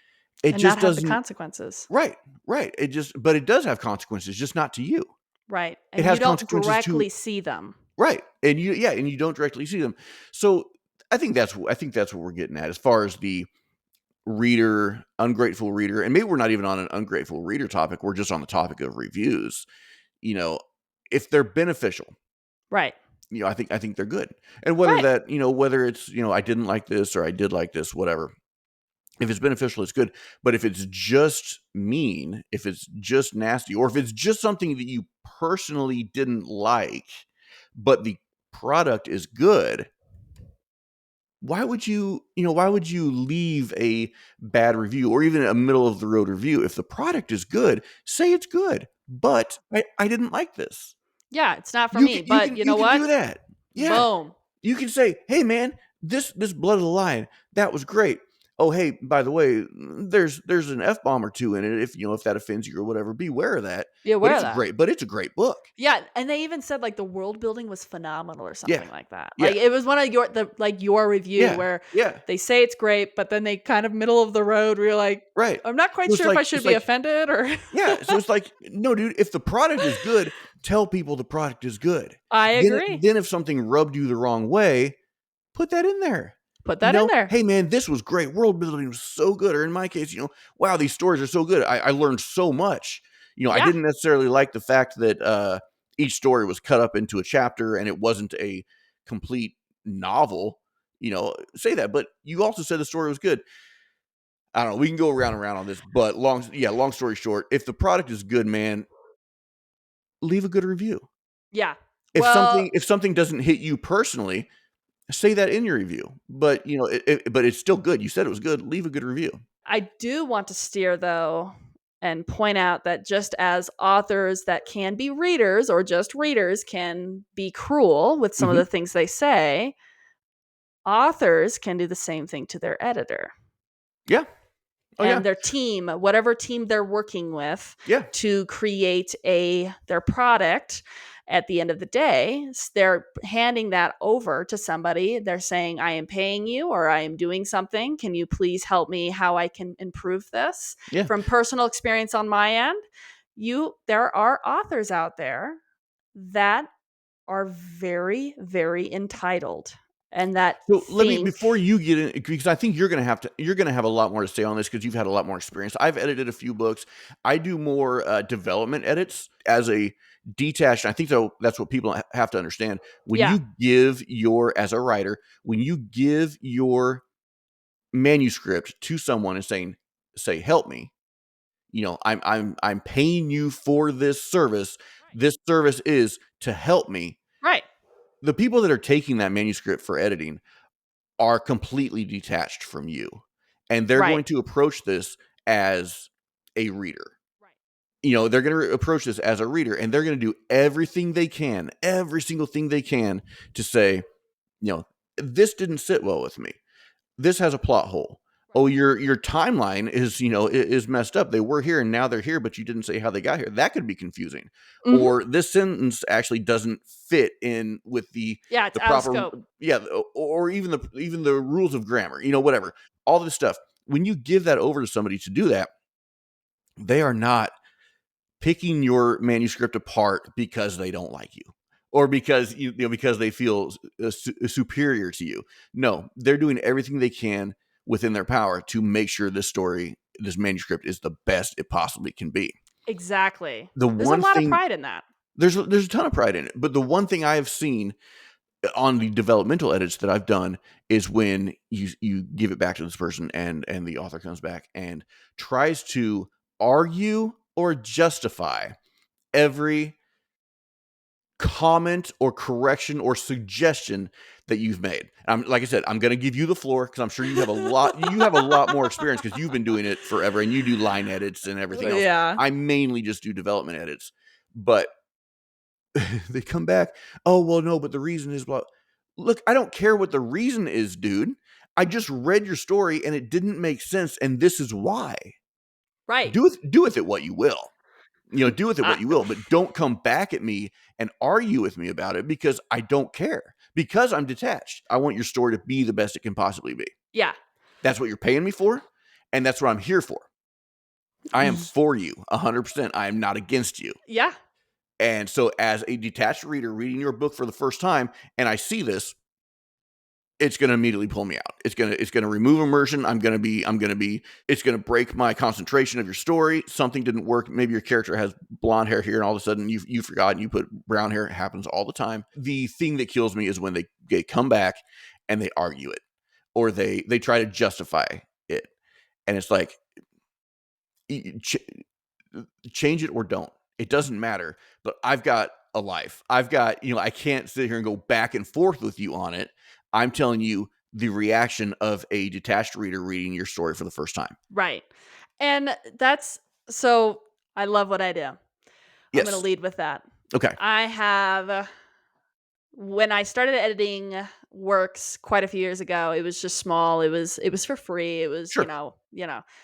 it And not just have the doesn't. consequences. Right, right. But it does have consequences, just not to you. Right. It And you has don't consequences to. directly see them. Right. And you don't directly see them. So I think that's what we're getting at as far as the ungrateful reader, and maybe we're not even on an ungrateful reader topic. We're just on the topic of reviews. You know, if they're beneficial, Right. I think they're good. And whether Right. that, whether it's, I didn't like this or I did like this, whatever. If it's beneficial, it's good. But if it's just mean, if it's just nasty, or if it's just something that you personally didn't like, but the product is good, why would you leave a bad review or even a middle of the road review? If the product is good, say it's good, but I didn't like this. Yeah, it's not for You me, can you but can you you know can do what? that. Yeah. Boom. You can say, "Hey, man, this blood of the lion, that was great. Oh, hey, by the way, there's an F bomb or two in it. If that offends you or whatever, beware of that. Be But aware of it's a that. great book. Yeah, and they even said, like, the world building was phenomenal or Yeah, something like that. yeah, Like, it was one of your review yeah, where yeah. they say it's great, but then they kind of middle of the road where you're like, Right. "I'm not quite So it's sure if like I should it's be like offended or." yeah. So it's like, no, dude. If the product is good, tell people the product is good. I Then agree. then if something rubbed you the wrong way, put that in there. Put that in there. Hey man, this was great. World building was so good. Or in my case, wow, these stories are so good. I learned so much. I Yeah. didn't necessarily like the fact that each story was cut up into a chapter and it wasn't a complete novel. Say that, but you also said the story was good. I don't know. We can go around and around on this, but long story short, if the product is good, man, leave a good review. Yeah. If Well, something doesn't hit you personally, say that in your review. But but it's still good. You said it was good. Leave a good review. I do want to steer though and point out that just as authors that can be readers or just readers can be cruel with some of Hmm. the things they say, authors can do the same thing to their editor Yeah. Oh yeah. and their team, whatever team they're working with Yeah. to create their product. At the end of the day, they're handing that over to somebody. They're saying, I am paying you or I am doing something. Can you please help me how I can improve this? Yeah. From personal experience on my end, there are authors out there that are very, very entitled and that So let me, think, before you get in, because I think you're gonna have a lot more to say on this because you've had a lot more experience. I've edited a few books. I do more development edits as a detached. I think that's what people have to understand. When yeah, you give your as a writer, when you give your manuscript to someone and say help me, I'm paying you for this service. right, This service is to help me. right, The people that are taking that manuscript for editing are completely detached from you. And they're right, going to approach this as a reader. right, They're going to approach this as a reader and they're going to do everything they can, every single thing they can to say, this didn't sit well with me. This has a plot hole. right. Oh, your timeline is messed up. They were here and now they're here, but you didn't say how they got here. That could be confusing. Mhm. Or this sentence actually doesn't fit in with Yeah, it's the out of proper, scope. yeah, or even the rules of grammar. Whatever. All this stuff. When you give that over to somebody to do that, they are not picking your manuscript apart because they don't like you or because because they feel superior to you. No, they're doing everything they can within their power to make sure this manuscript is the best it possibly can be. Exactly. The There's a one lot of thing pride in that. there's a ton of pride in it, but the one thing I have seen on the developmental edits that I've done is when you give it back to this person and the author comes back and tries to argue or justify every comment or correction or suggestion that you've made. Like I said, I'm going to give you the floor because I'm sure you have a lot more experience because you've been doing it forever and you do line edits and everything else. Yeah. I mainly just do development edits, but they come back. Oh well, no, but the reason is blah. look, I don't care what the reason is, dude. I just read your story and it didn't make sense, and this is why. Right. Do with it what you will. Do with it Uh, what you will, but don't come back at me and argue with me about it because I don't care. Because I'm detached. I want your story to be the best it can possibly be. yeah. That's what you're paying me for, and that's what I'm here for. I am for you 100%. I am not against you. Yeah. And so as a detached reader reading your book for the first time and I see this, it's going to immediately pull me out. It's going to remove immersion. It's going to break my concentration of your story. Something didn't work. Maybe your character has blonde hair here and all of a sudden you forgot and you put brown hair. It happens all the time. The thing that kills me is when they come back and they argue it or they try to justify it. And it's like, change it or don't. It doesn't matter. But I've got a life. I've got, I can't sit here and go back and forth with you on it. I'm telling you the reaction of a detached reader reading your story for the first time. Right. And that's so I love what I do. I'm going to Yes. lead with that. Okay. I have when I started editing works quite a few years ago, it was just small. It was for free. It was, Sure.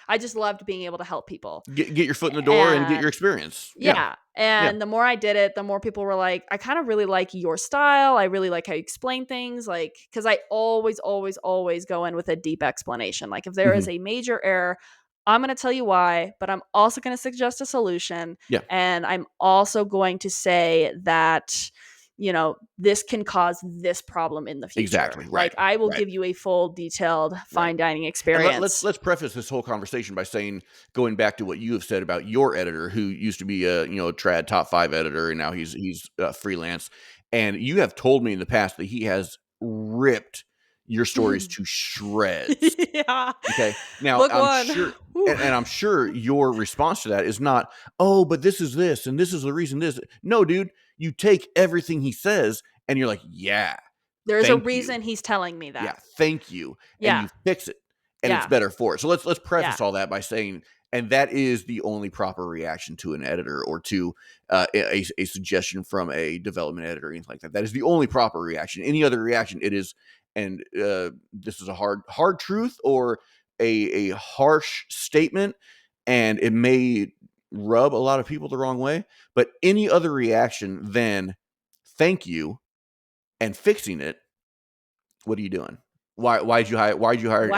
I just loved being able to help people. Get your foot in the door and get your And experience. Yeah. yeah, Yeah. and the more I did it, the more people were like, "I kind of really like your style. I really like how you explain things." Like, because I always, always, always go in with a deep explanation. Like, if there is Mhm. a major error, I'm going to tell you why, but I'm also going to suggest a solution, Yeah. and I'm also going to say that this can cause this problem in the future. Exactly. Right. Like, I will Right. give you a full, detailed, Right. fine dining And experience. let's preface this whole conversation by saying, going back to what you have said about your editor, who used to be a trad top 5 editor, and now he's freelance. And you have told me in the past that he has ripped your stories to shreds. Yeah. Okay, now Book I'm one. sure, Whew. and I'm sure your response to that is not, oh, but this is this, and this is the reason this. No, dude, you take everything he says, and you're like, yeah, There's a thank you. reason he's telling me Yeah, that. thank you, and Yeah. you fix it, and it's Yeah. better for it. So let's Yeah. preface all that by saying, and that is the only proper reaction to an editor or to a suggestion from a development editor or anything like that. That is the only proper reaction. Any other reaction, it is, and this is a hard truth or a harsh statement, and it may rub a lot of people the wrong way. But any other reaction than thank you and fixing it, what are you doing? Why'd you hire an Why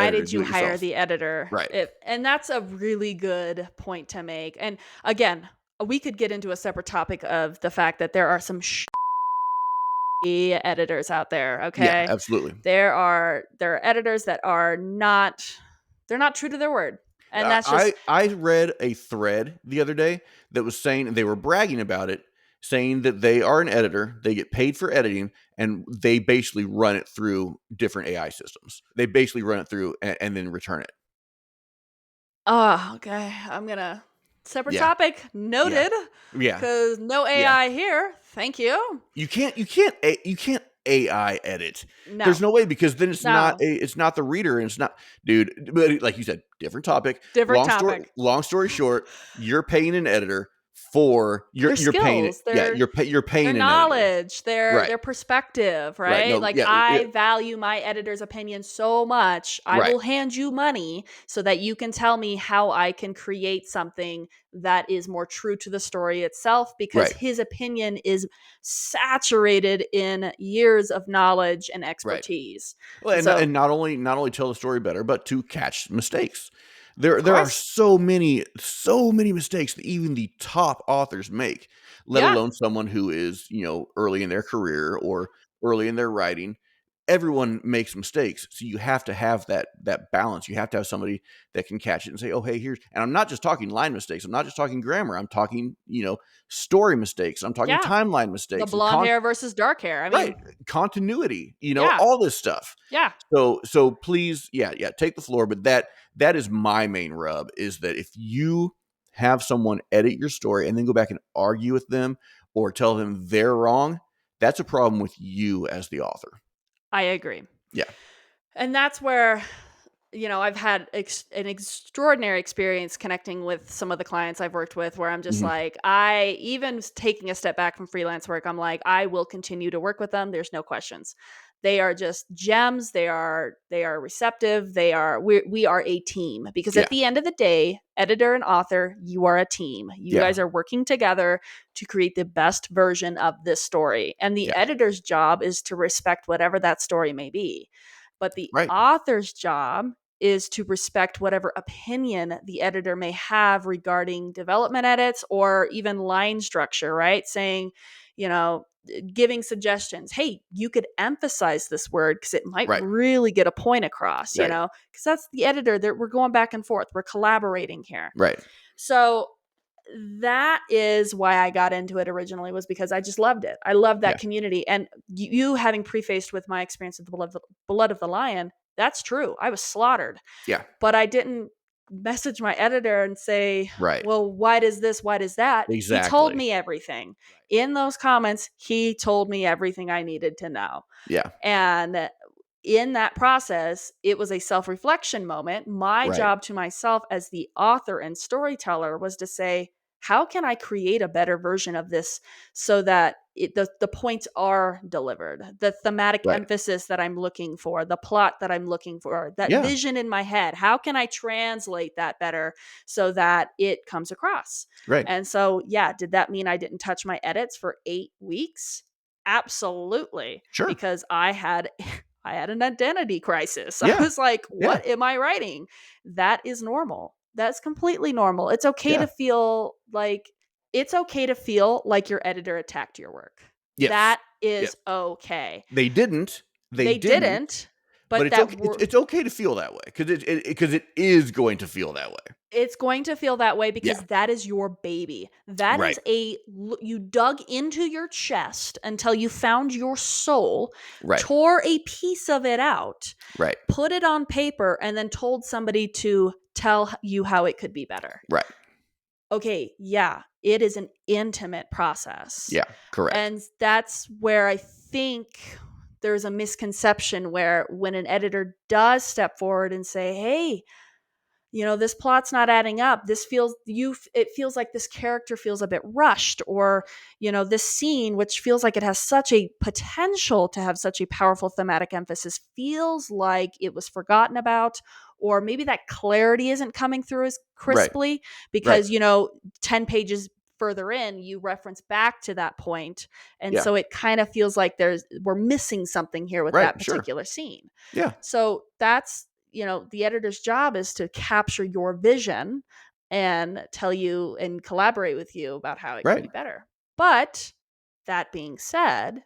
editor to did do you it hire yourself? the editor? Right. And that's a really good point to make. And again, we could get into a separate topic of the fact that there are some editors out there, Yeah, okay? absolutely. There are editors that are not they're not true to their word. And I that's I just I read a thread the other day that was saying they were bragging about it, saying that they are an editor, they get paid for editing, and they basically run it through different AI systems. They basically run it through and then return it. oh, okay. I'm gonna separate Yeah, topic. yeah, Noted. yeah, Because no yeah. AI here. Thank you. You can't AI edit. There's No. no way because then No. it's not the reader and it's not, dude. But like you said, different topic. Different topic. Long story short, you're paying an editor for Their you're paying it. skills, Yeah, you're their paying an editor. knowledge, Right. their perspective, Right. right? No. Like, Yeah. I value my editor's opinion so much, I Right. will hand you money so that you can tell me how I can create something that is more true to the story itself, because Right. his opinion is saturated in years of knowledge and Right. expertise. Well, And so, and not only tell the story better, but to catch mistakes. of There are course. so many mistakes that even the top authors make, let Yeah. alone someone who is, early in their career or early in their writing. Everyone makes mistakes. So you have to have that balance. You have to have somebody that can catch it and say, "Oh, hey, here's," and I'm not just talking line mistakes. I'm not just talking grammar. I'm talking, story mistakes. I'm talking Yeah. timeline The mistakes and blonde hair versus dark hair. I right, mean, continuity, yeah. all this stuff. Yeah. So please, yeah, take the floor. But that is my main rub, is that if you have someone edit your story and then go back and argue with them or tell them they're wrong, that's a problem with you as the author. I agree. Yeah. And that's where, I've had an extraordinary experience connecting with some of the clients I've worked with where I'm just Mhm. like, taking a step back from freelance work, I'm like, I will continue to work with them. There's no questions. They are just gems. They are receptive. We are a team, because Yeah. at the end of the day, editor and author, you are a team. You Yeah. guys are working together to create the best version of this story. And the Yeah. editor's job is to respect whatever that story may be. But the Right. author's job is to respect whatever opinion the editor may have regarding development edits or even line structure, right? Saying, you know, giving suggestions. Hey, you could emphasize this word because it might Right. really get a point across, Right. because that's the editor that we're going back and forth. We're collaborating here. Right. So that is why I got into it originally, was because I just loved it. I loved that Yeah. community. And you having prefaced with my experience with the blood of the lion, that's true. I was slaughtered, Yeah. but I didn't message my editor and say, Right. well, why does this? Why does that? He told Exactly. me everything. Right. In those comments, he told me everything I needed to know. Yeah. And in that process, it was a self reflection moment. My Right. job to myself as the author and storyteller was to say, how can I create a better version of this so that the points are delivered, the thematic Right. emphasis that I'm looking for, the plot that I'm looking for, that Yeah. vision in my head? How can I translate that better so that it comes across? Right. And so, yeah, did that mean I didn't touch my edits for 8 weeks? Absolutely, Sure. because I had I had an identity crisis. I Yeah. was like, Yeah. what am I writing? That is normal. That's completely normal. Yeah. It's okay to feel like your editor attacked your work. Yes. That Yeah. is okay. They didn't. They They didn't. didn't, But but it's okay. It's okay to feel that way because it is going to feel that way. it's going to feel that way Yeah. because that is your baby. That Right. is you dug into your chest until you found your soul, Right. tore a piece of it out, Right. put it on paper, and then told somebody to tell you how it could be better. Right. Okay, yeah, it is an intimate process. Yeah. Correct. And that's where I think there's a misconception where when an editor does step forward and say, hey, this plot's not adding up. It feels like this character feels a bit rushed, or this scene, which feels like it has such a potential to have such a powerful thematic emphasis, feels like it was forgotten about, or maybe that clarity isn't coming through as Right. crisply Right. because 10 pages further in you reference back to that point, and Yeah. so it kind of feels like we're missing something here with Right. that Sure. particular scene. Yeah. So that's the editor's job is to capture your vision and tell you and collaborate with you about how it could Right. be better. But that being said,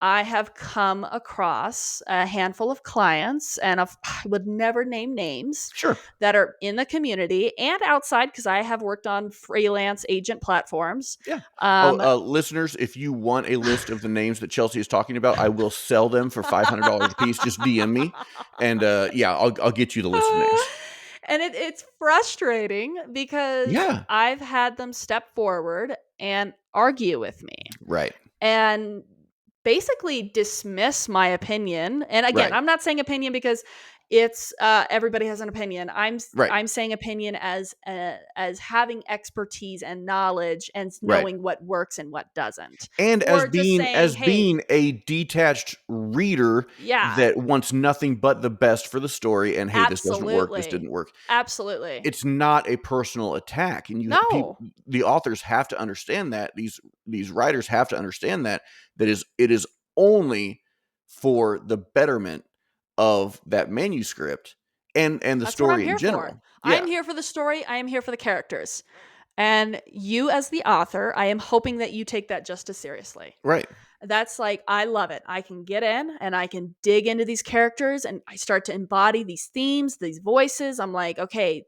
I have come across a handful of clients, and I would never name names, Sure. that are in the community and outside because I have worked on freelance agent platforms. Yeah. Oh, Um, listeners, if you want a list of the names that Chelsea is talking about, I will sell them for $500 a piece. Just DM me, and yeah, I'll get you the list of names. And it's frustrating because Yeah. I've had them step forward and argue with me Right. and basically dismiss my opinion. And again, Right. I'm not saying opinion because it's everybody has an opinion. Right. I'm saying opinion as having expertise and knowledge and Right. knowing what works and what doesn't, And or just saying, as hey, being a detached reader yeah, that wants nothing but the best for the story, and hey, this doesn't work, this absolutely, didn't work. absolutely, It's not a personal attack, and no, the authors have to understand that, these writers have to understand that it is only for the betterment of that manuscript and the that's what I'm story in here for. general. I'm Yeah. here for the story. I am here for the characters. And you, as the author, I am hoping that you take that just as seriously. Right. That's like, I love it. I can get in and I can dig into these characters and I start to embody these themes, these voices. I'm like, okay,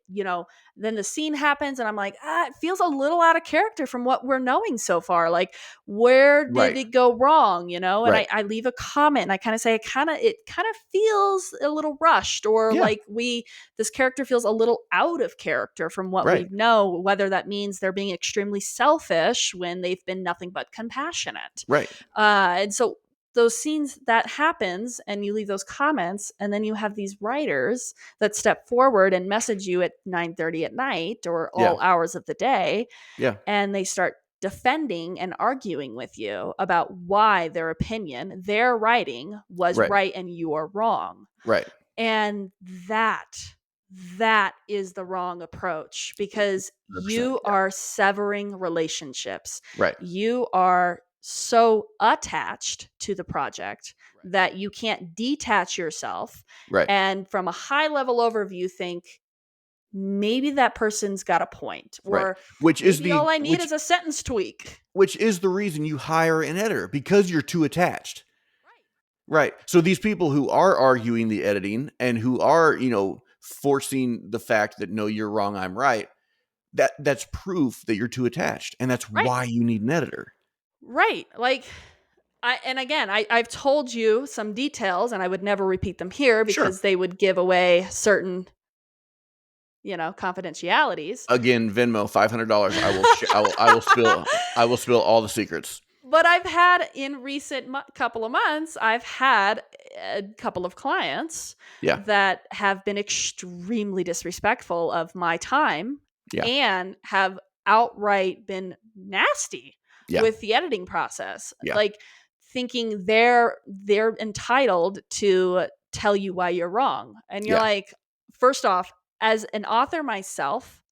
then the scene happens and I'm like, it feels a little out of character from what we're knowing so far. Like, where did Right. it go wrong? And Right. I leave a comment and I kind of say, it kind of feels a little rushed, or Yeah. like this character feels a little out of character from what we Right. know, whether that means they're being extremely selfish when they've been nothing but compassionate. Right. And so those scenes that happens and you leave those comments, and then you have these writers that step forward and message you at 9:30 at night or Yeah. all hours of the day, Yeah. and they start defending and arguing with you about why their opinion, their writing was Right. right and you are wrong. Right. And that is the wrong approach, because 100%. you are severing relationships. Right. You are so attached to the project Right. that you can't detach yourself, Right. and from a high level overview think maybe that person's got a point, Right. or Which is maybe the all I need which is a sentence tweak. which is the reason you hire an editor, because you're too attached. Right. So these people who are arguing the editing and who are, forcing the fact that no, you're wrong, I'm right, that's proof that you're too attached. And that's Right. why you need an editor. Right. Like, and again, I've told you some details and I would never repeat them here Sure. because they would give away certain, confidentialities. Again, Venmo, $500. I will spill all the secrets. But I've had in recent couple of months, I've had a couple of clients Yeah. that have been extremely disrespectful of my time Yeah. and have outright been nasty Yeah. with the editing process. Yeah. Like thinking they're entitled to tell you why you're wrong. And you're Yeah. like, first off, as an author myself,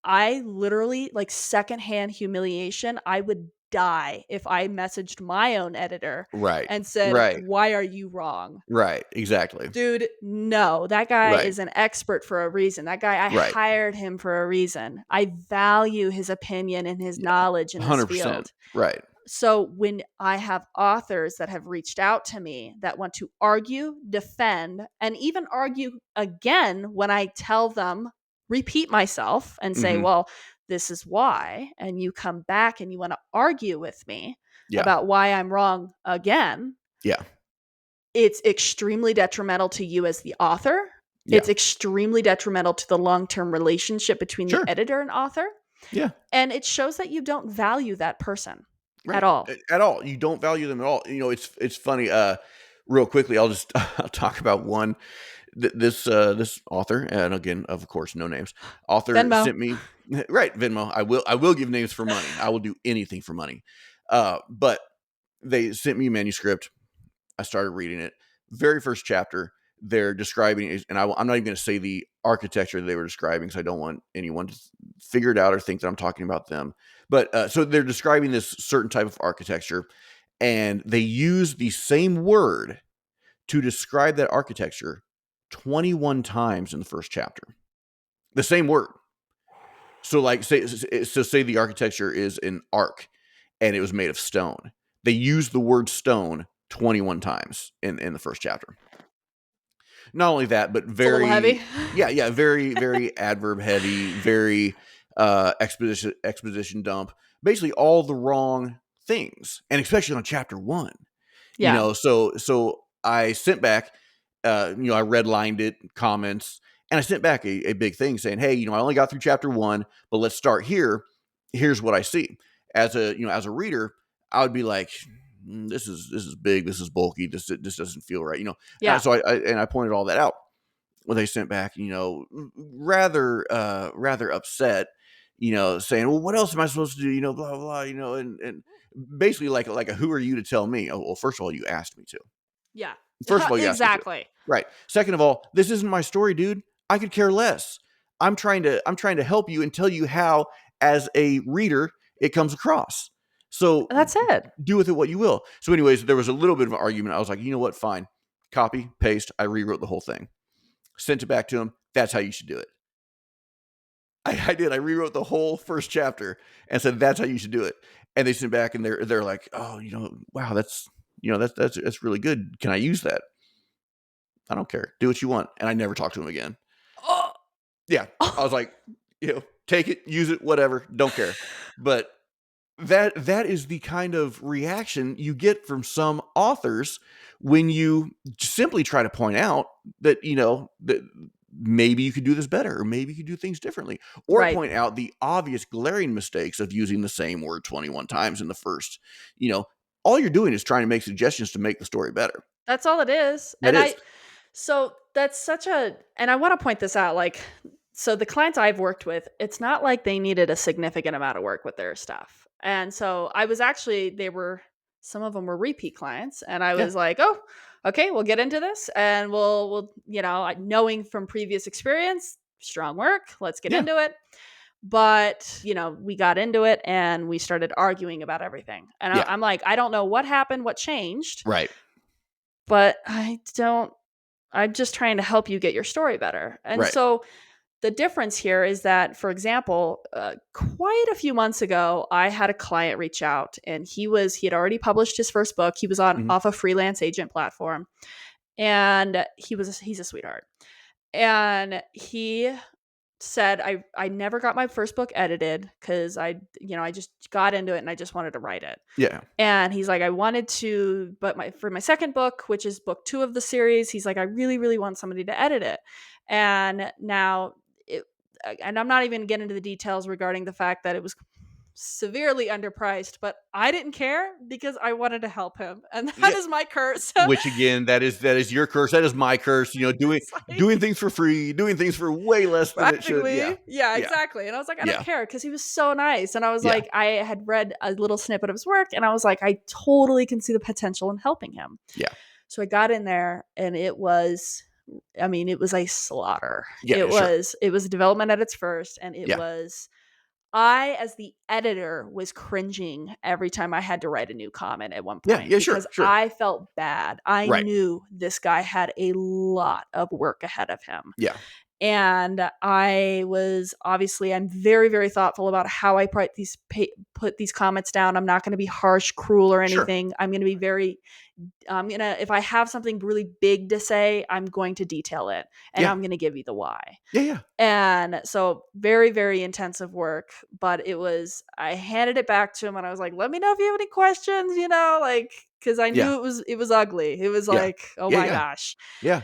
I literally, like, secondhand humiliation, I would die if I messaged my own editor Right. and said, Right. "Why are you wrong?" Right. Exactly. Dude, no. That guy Right. is an expert for a reason. That guy, I Right. hired him for a reason. I value his opinion and his Yeah. knowledge in this 100%. field. Right. So when I have authors that have reached out to me that want to argue, defend, and even argue again when I tell them, repeat myself and say, Hmm. well, this is why, and you come back and you want to argue with me Yeah. about why I'm wrong again, Yeah. it's extremely detrimental to you as the author. Yeah. It's extremely detrimental to the long-term relationship between the Sure. editor and author. Yeah. And it shows that you don't value that person at Right. all. At all. You don't value them at all. It's funny. Real quickly, I'll just I'll talk about one. This author, and again, of course, no names. Author Venmo. sent me right Venmo. I will give names for money. I will do anything for money. But they sent me a manuscript. I started reading it. Very first chapter, they're describing, and I'm not even going to say the architecture they were describing because I don't want anyone to figure it out or think that I'm talking about them. But so they're describing this certain type of architecture, and they use the same word to describe that architecture 21 times in the first chapter. The same word. So, like, say the architecture is an arc, and it was made of stone. They use the word stone 21 times in the first chapter. Not only that, but It's a little heavy. yeah, very, very adverb heavy, very exposition dump. Basically, all the wrong things, and especially on chapter one. Yeah. So I sent back, I redlined it, comments, and I sent back a big thing saying, hey, I only got through chapter one, but let's start here. Here's what I see. As a reader, I would be like, this is big, this is bulky, this doesn't feel right, Yeah. So I pointed all that out. Well, they sent back, rather upset, saying, well, what else am I supposed to do, blah blah blah, and basically like a who are you to tell me? Oh, well, first of all, you asked me to. Yeah. First of all, you asked me to. Exactly. Right. Second of all, this isn't my story, dude. I could care less. I'm trying to help you and tell you how, as a reader, it comes across. So That's it. do with it what you will. So, anyways, there was a little bit of an argument. I was like, you know what? Fine. Copy, paste. I rewrote the whole thing. Sent it back to him. That's how you should do it. I did. I rewrote the whole first chapter and said that's how you should do it. And they sent back and they're like, oh, wow, that's really good. Can I use that? I don't care. Do what you want. And I never talked to him again. Oh. Yeah. I was like, take it, use it, whatever. Don't care. But that is the kind of reaction you get from some authors when you simply try to point out that, that maybe you could do this better, or maybe you could do things differently, or Right. point out the obvious glaring mistakes of using the same word 21 times in the first, all you're doing is trying to make suggestions to make the story better. That's all it is. That is. So that's and I want to point this out, like, so the clients I've worked with, it's not like they needed a significant amount of work with their stuff. And so I was actually, some of them were repeat clients. And I Yeah. was like, oh, okay, we'll get into this. And we'll, knowing from previous experience, strong work, let's get Yeah. into it. But, we got into it and we started arguing about everything. And Yeah. I'm like, I don't know what happened, what changed, Right. but I'm just trying to help you get your story better. And Right. so the difference here is that, for example, quite a few months ago, I had a client reach out, and he had already published his first book. He was on Mhm. off a freelance agent platform, and he's a sweetheart. And he said, I never got my first book edited because I just got into it and I just wanted to write it. Yeah. And he's like, I wanted to, but for my second book, which is book 2 of the series, he's like, I really, really want somebody to edit it. And now, and I'm not even getting into the details regarding the fact that it was severely underpriced, but I didn't care because I wanted to help him. And that Yeah. is my curse. Which again, that is your curse. That is my curse. Doing It's like, doing things for free, doing things for way less than it should. Yeah. practically. Yeah, Yeah. exactly. And I was like, I don't Yeah. care because he was so nice. And I was Yeah. like, I had read a little snippet of his work and I was like, I totally can see the potential in helping him. Yeah. So I got in there and it was a slaughter. Yeah. It Sure. was it was development at its first, and it Yeah. was I, as the editor, was cringing every time I had to write a new comment at one Yeah. point Yeah. Sure. because Sure. I felt bad. I Right. knew this guy had a lot of work ahead of him. Yeah. And I'm very, very thoughtful about how I put these comments down. I'm not going to be harsh, cruel, or Sure. anything. I'm going to be if I have something really big to say, I'm going to detail it and Yeah. I'm going to give you the why. Yeah. Yeah. And so very, very intensive work, but I handed it back to him and I was like, let me know if you have any questions, cause I Yeah. knew it was ugly. It was Yeah. like, oh Yeah. my Yeah. gosh, Yeah.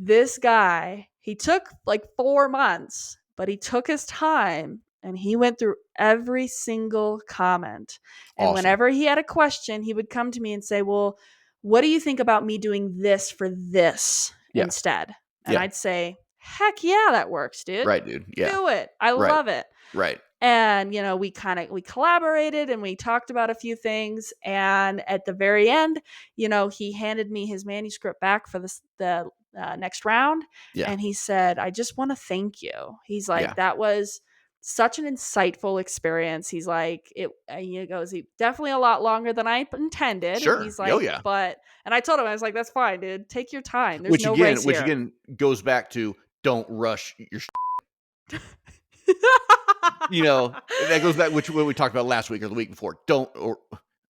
this guy, he took like 4 months, but he took his time and he went through every single comment. And Awesome. whenever he had a question, he would come to me and say, well, what do you think about me doing this for this Yeah. instead? And Yeah. I'd say, heck yeah, that works, dude. Right, dude. Yeah. Do it. I Right. love it. Right. And we collaborated and we talked about a few things, and at the very end, he handed me his manuscript back for the next round, Yeah. and he said, I just want to thank you. He's like, Yeah. that was such an insightful experience. He's like, he goes, he definitely a lot longer than I intended. Sure. He's Oh like, yeah. and I told him, I was like, that's fine, dude, take your time, there's Which no again, race which here. again goes back to don't rush your. That goes back which what we talked about last week or the week before. Don't or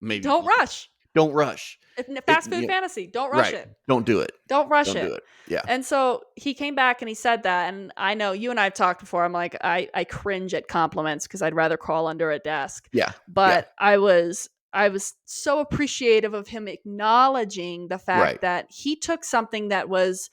maybe Don't rush. don't rush. Fast food fantasy, don't rush Right. it. Don't do it. Don't rush Don't do it. it. Yeah. And so he came back and he said that. And I know you and I have talked before. I'm like, I cringe at compliments because I'd rather crawl under a desk. Yeah. Yeah. But I was so appreciative of him acknowledging the fact Right. that he took something it was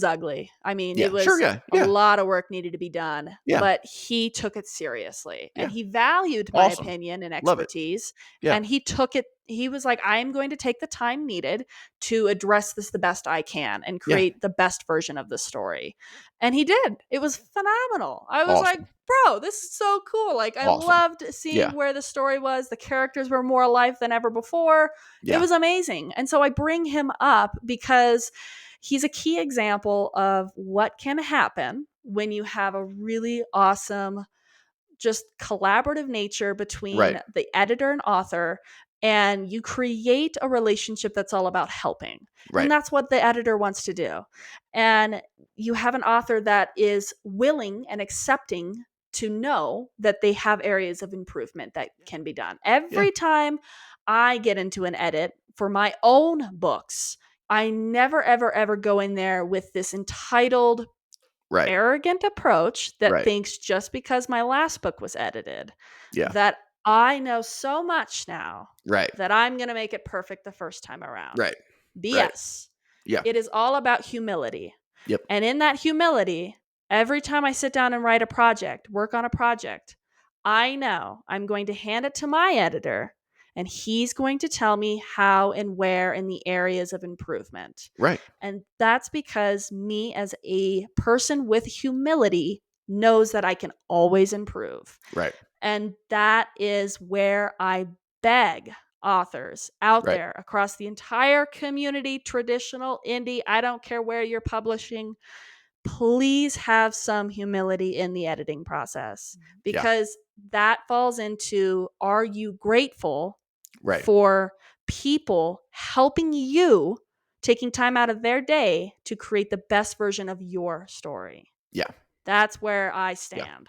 ugly. I mean, Yeah. it was Sure. Yeah. a Yeah. lot of work needed to be done, Yeah. but he took it seriously and Yeah. he valued my Awesome. opinion and Love it. expertise. Yeah. And he took it. He was like, I am going to take the time needed to address this the best I can and Yeah. create the best version of the story. And he did. It was phenomenal. I was like, Awesome. bro, this is so cool. Like, I Awesome. loved seeing Yeah. where the story was. The characters were more alive than ever before. It Yeah. was amazing. And so I bring him up because he's a key example of what can happen when you have a really awesome, just collaborative nature between Right. the editor and author, and you create a relationship that's all about helping. And Right. that's what the editor wants to do. And you have an author that is willing and accepting to know that they have areas of improvement that can be done. Yeah. Every time I get into an edit for my own books, I never, ever, ever go in there with this entitled, Right. arrogant approach that Right. thinks just because my last book was edited, Yeah. that I know so much now Right. that I'm going to make it perfect the first time around. Right. Right. BS. Yeah. It is all about humility. Yep. And in that humility, every time I sit down and work on a project, I know I'm going to hand it to my editor and he's going to tell me how and where in the areas of improvement. Right. And that's because me, as a person with humility, knows that I can always improve. Right. And that is where I beg authors out Right. there across the entire community, traditional, indie, I don't care where you're publishing, please have some humility in the editing process, Yeah. because that falls into, are you grateful Right. for people helping you, taking time out of their day to create the best version of your story? Yeah. That's where I Yeah. stand.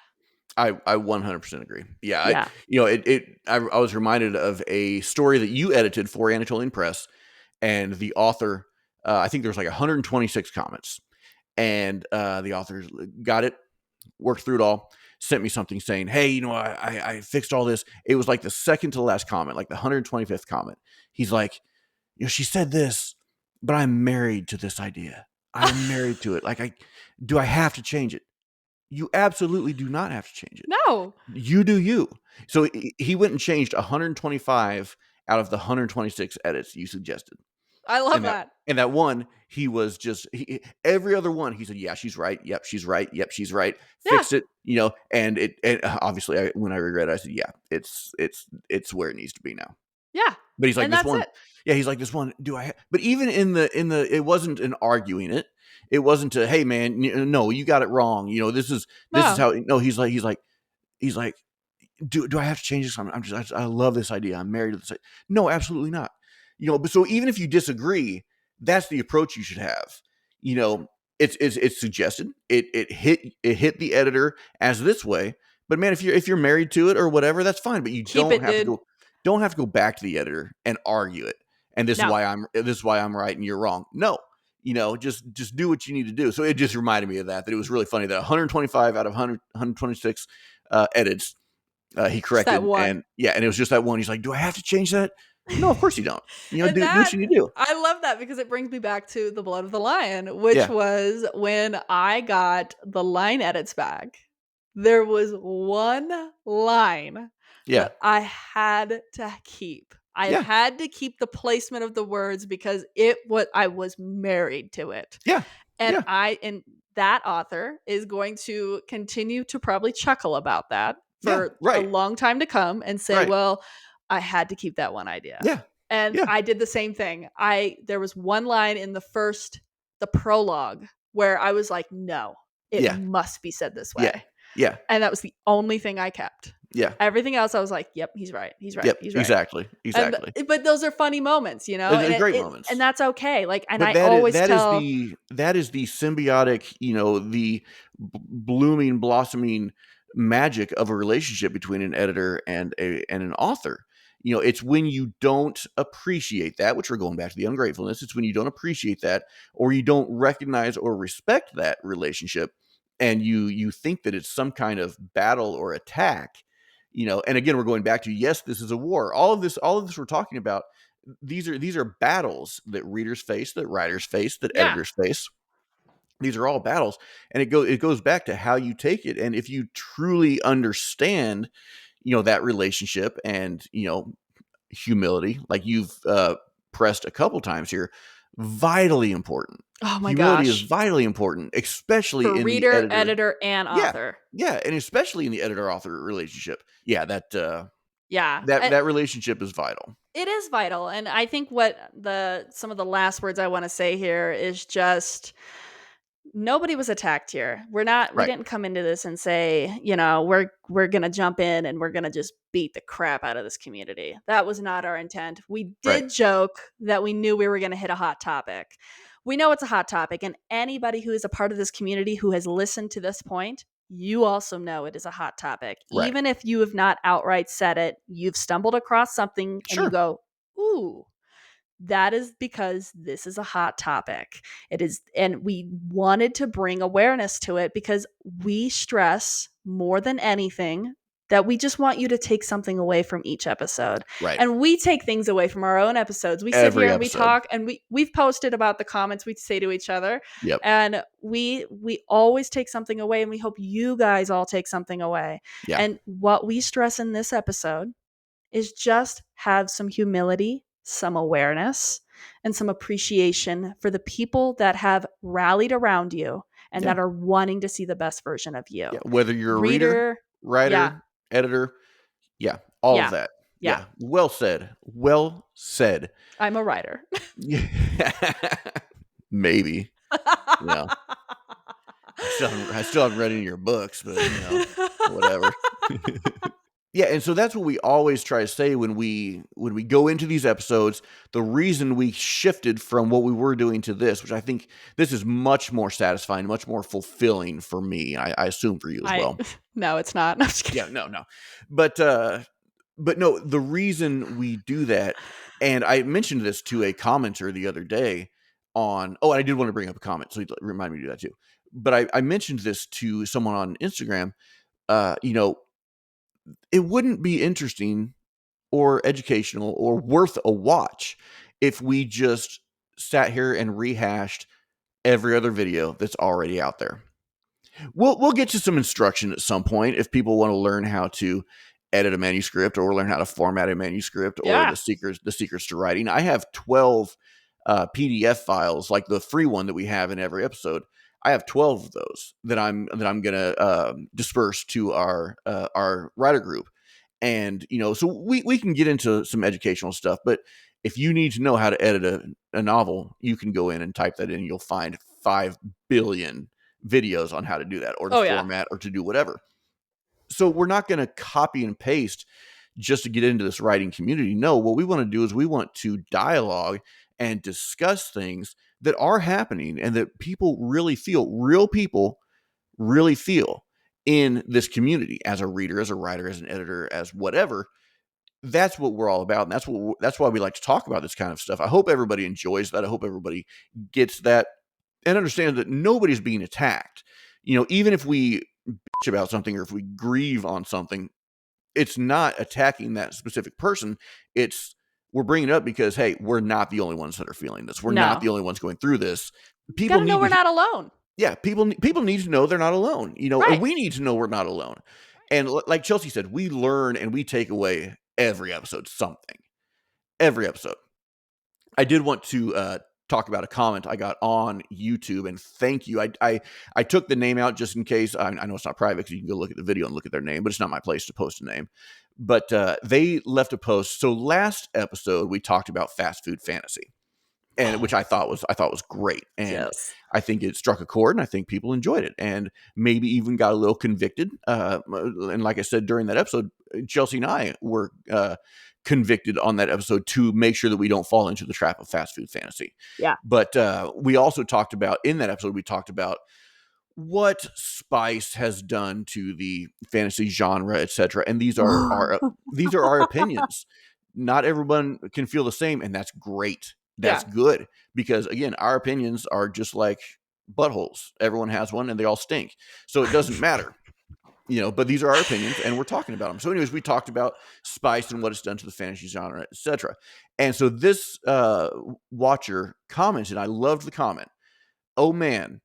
I 100% agree. Yeah, Yeah. I was reminded of a story that you edited for Anatolian Press, and the author, I think there was like 126 comments, and the author got it, worked through it all, sent me something saying, "Hey, I fixed all this." It was like the second to last comment, like the 125th comment. He's like, she said this, but I'm married to this idea. I am married to it. Like, do I have to change it? You absolutely do not have to change it. No. You do you. So he went and changed 125 out of the 126 edits you suggested. I love And that that. and that one, he was just every other one, he said, "Yeah, she's right. Yep, she's right. Yep, she's right. Yeah. Fixed it." And obviously, when I regret it, I said, "Yeah, it's where it needs to be now." Yeah. But he's like, And "This that's one," it. yeah, he's like, "This one, do I?" But even in the, it wasn't an arguing it. It wasn't a, "Hey, man, no, you got it wrong. This is No. how." No, he's like, do I have to change this? I love this idea. I'm married to this. No, absolutely not. But so even if you disagree, that's the approach you should have. You know, it's suggested. It hit the editor as this way. But man, if you're married to it or whatever, that's fine. But you Keep it, dude. don't have to go back to the editor and argue it. And this is No. why I'm right and you're wrong. No, just do what you need to do. So it just reminded me of that it was really funny that 125 out of 126 edits, he Just that corrected, one. and yeah, and it was just that one. He's like, "Do I have to change that?" No, of course you don't. And Do what that, you need to do. I love that because it brings me back to The Blood of the Lion, which Yeah, was when I got the line edits back. There was one line yeah, that I had to keep. I yeah, had to keep the placement of the words because I was married to it. yeah, And yeah, and that author is going to continue to probably chuckle about that yeah. for a Right, long time to come and say, right. "Well, I had to keep that one idea." Yeah, And yeah, I did the same thing. There was one line in the prologue where I was like, "No, it yeah, must be said this yeah, way." yeah, And that was the only thing I kept. yeah. Everything else I was like, "Yep, he's right. He's right. Yep, He's right." exactly, And exactly. but those are funny moments, They're and great and moments. that's okay. Like, and But I that is always that is tell, the symbiotic, the blooming, blossoming magic of a relationship between an editor and an author. It's when you don't appreciate that, which we're going back to the ungratefulness. It's when you don't appreciate that, or you don't recognize or respect that relationship, and you think that it's some kind of battle or attack. And again, we're going back to, yes, this is a war. All of this we're talking about, these are battles that readers face, that writers face, that yeah. editors face. These are all battles, and it goes back to how you take it. And if you truly understand, that relationship, and humility, like you've pressed a couple times here, vitally important. Oh my Humility is gosh. vitally important, especially For in the reader, editor. editor, and Yeah, author. yeah, and especially in the editor-author relationship. Yeah, Yeah. that relationship is vital. It is vital. And I think what some of the last words I want to say here is just, nobody was attacked here. We Right, didn't come into this and say, we're going to jump in and we're going to just beat the crap out of this community. That was not our intent. We right, did joke that we knew we were going to hit a hot topic. We know it's a hot topic, and anybody who is a part of this community who has listened to this point, you also know it is a hot topic. right. Even if you have not outright said it, you've stumbled across something and you Sure. go, "Ooh, that is because this is a hot topic." It is, and we wanted to bring awareness to it because we stress more than anything that we just want you to take something away from each episode. Right. And we take things away from our own episodes. We sit here Every and we episode. talk, and we've posted about the comments we say to each other, Yep. and we always take something away, and we hope you guys all take something away. Yeah. And what we stress in this episode is just have some humility, some awareness, and some appreciation for the people that have rallied around you and Yeah. that are wanting to see the best version of you. Yeah. Whether you're a reader, Reader, yeah, writer, editor, Yeah, all of Yeah. that. Yeah. Yeah, well said. Well said. I'm a writer. Yeah. Maybe. You know, I still haven't read any of your books, but, whatever. Yeah, and so that's what we always try to say when we go into these episodes. The reason we shifted from what we were doing to this, which I think this is much more satisfying, much more fulfilling for me. I assume for you as I well. No, it's not. No, I'm just kidding. Yeah, no, no. But no, the reason we do that, and I mentioned this to a commenter the other day on, oh, I did want to bring up a comment, so you remind me to do that too. But I mentioned this to someone on Instagram. Uh, you know, it wouldn't be interesting or educational or worth a watch if we just sat here and rehashed every other video that's already out there. We'll get to some instruction at some point if people want to learn how to edit a manuscript or learn how to format a manuscript or Yeah. the secrets to writing. I have 12 PDF files, like the free one that we have in every episode. I have 12 of those that I'm gonna disperse to our writer group, and so we can get into some educational stuff. But if you need to know how to edit a novel, you can go in and type that in. You'll find 5 billion videos on how to do that or to Oh, yeah. format or to do whatever. So we're not going to copy and paste just to get into this writing community. No, what we want to do is we want to dialogue and discuss things that are happening and that people really feel, real people really feel in this community as a reader, as a writer, as an editor, as whatever. That's what we're all about, and that's why we like to talk about this kind of stuff. I hope everybody enjoys that. I hope everybody gets that and understands that nobody's being attacked. Even if we bitch about something or if we grieve on something, it's not attacking that specific person. It's we're bringing it up because, hey, we're not the only ones that are feeling this. We're not No. the only ones going through this. You People gotta know need we're to, not alone. yeah, people need to know they're not alone. And Right. we need to know we're not alone. And like Chelsea said, we learn and we take away every episode something. Every episode. I did want to talk about a comment I got on YouTube, and thank you. I took the name out just in case. I know it's not private because you can go look at the video and look at their name, but it's not my place to post a name. But they left a post. So last episode we talked about fast food fantasy, and which I thought was great, and Yes. I think it struck a chord, and I think people enjoyed it, and maybe even got a little convicted. And like I said during that episode, Chelsea and I were convicted on that episode to make sure that we don't fall into the trap of fast food fantasy. Yeah. But we also talked about in that episode, we talked about what Spice has done to the fantasy genre, etc. And these are our opinions. Not everyone can feel the same, and that's great. Yeah. That's good because again, our opinions are just like buttholes. Everyone has one, and they all stink. So it doesn't matter. But these are our opinions, and we're talking about them. So, anyways, we talked about Spice and what it's done to the fantasy genre, etc. And so this watcher commented, I loved the comment. Oh man,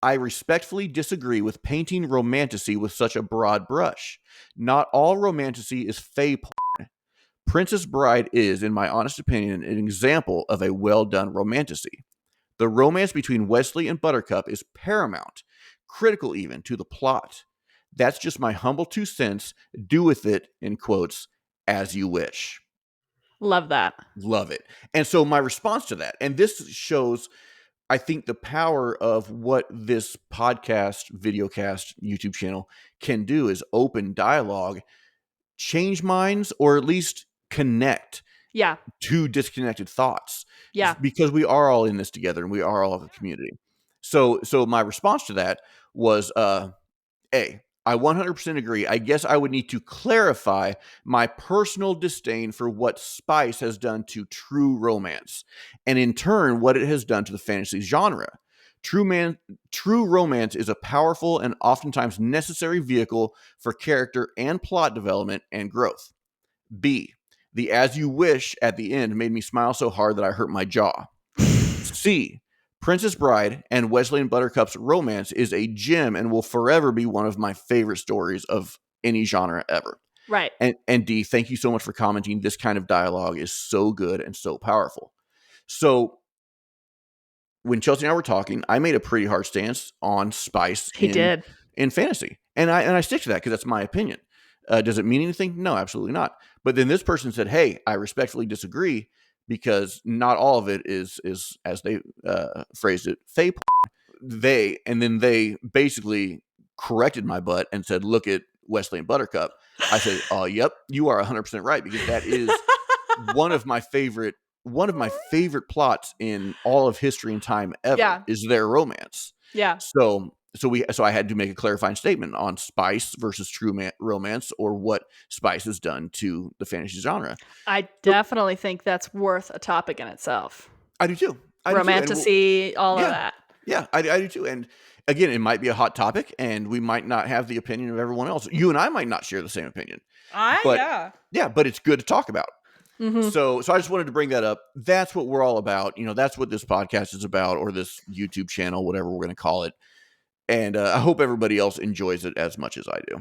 I respectfully disagree with painting romantasy with such a broad brush. Not all romantasy is fey porn. Princess Bride is, in my honest opinion, an example of a well done romantasy. The romance between Wesley and Buttercup is paramount, critical even to the plot. That's just my humble 2 cents. Do with it, in quotes, as you wish. Love that. Love it. And so my response to that, and this shows, I think, the power of what this podcast, videocast, YouTube channel can do is open dialogue, change minds, or at least connect Yeah. two disconnected thoughts, Yeah. because we are all in this together and we are all a community. So my response to that was I 100% agree. I guess I would need to clarify my personal disdain for what Spice has done to true romance, and in turn, what it has done to the fantasy genre. True romance is a powerful and oftentimes necessary vehicle for character and plot development and growth. B. The as you wish at the end made me smile so hard that I hurt my jaw. C. Princess Bride and Wesley and Buttercup's romance is a gem and will forever be one of my favorite stories of any genre ever. Right. And D, thank you so much for commenting. This kind of dialogue is so good and so powerful. So when Chelsea and I were talking, I made a pretty hard stance on Spice He in did. fantasy, and I stick to that because that's my opinion. Does it mean anything? No, absolutely not. But then this person said, "Hey, I respectfully disagree because not all of it is as they phrased it, fey." And then they basically corrected my butt and said, "Look at Wesley and Buttercup." I said, "Oh, yep, you are 100% right because that is one of my favorite plots in all of history and time ever Yeah. is their romance." Yeah. So I had to make a clarifying statement on spice versus true romance, or what spice has done to the fantasy genre. I So definitely think that's worth a topic in itself. I do too. I do too. And Romantasy, all of yeah, that. yeah, I do too. And again, it might be a hot topic, and we might not have the opinion of everyone else. You and I might not share the same opinion, but Yeah. yeah, but it's good to talk about. Mm-hmm. So I just wanted to bring that up. That's what we're all about. That's what this podcast is about, or this YouTube channel, whatever we're going to call it. And I hope everybody else enjoys it as much as I do.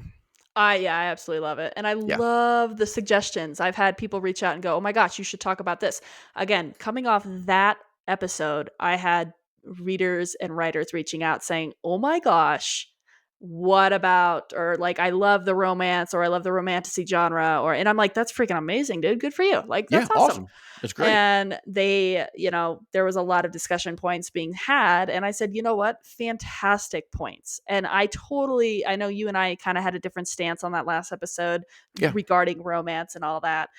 I absolutely love it. And I Yeah. love the suggestions. I've had people reach out and go, "Oh my gosh, you should talk about this." Again, coming off that episode, I had readers and writers reaching out saying, "Oh my gosh, what about," or like, "I love the romance," or "I love the romantasy genre," and I'm like, "That's freaking amazing, dude. Good for you." Like, Yeah. that's awesome. Awesome. That's great. And they, there was a lot of discussion points being had. And I said, you know what? Fantastic points. And I know you and I kind of had a different stance on that last episode Yeah. regarding romance and all that.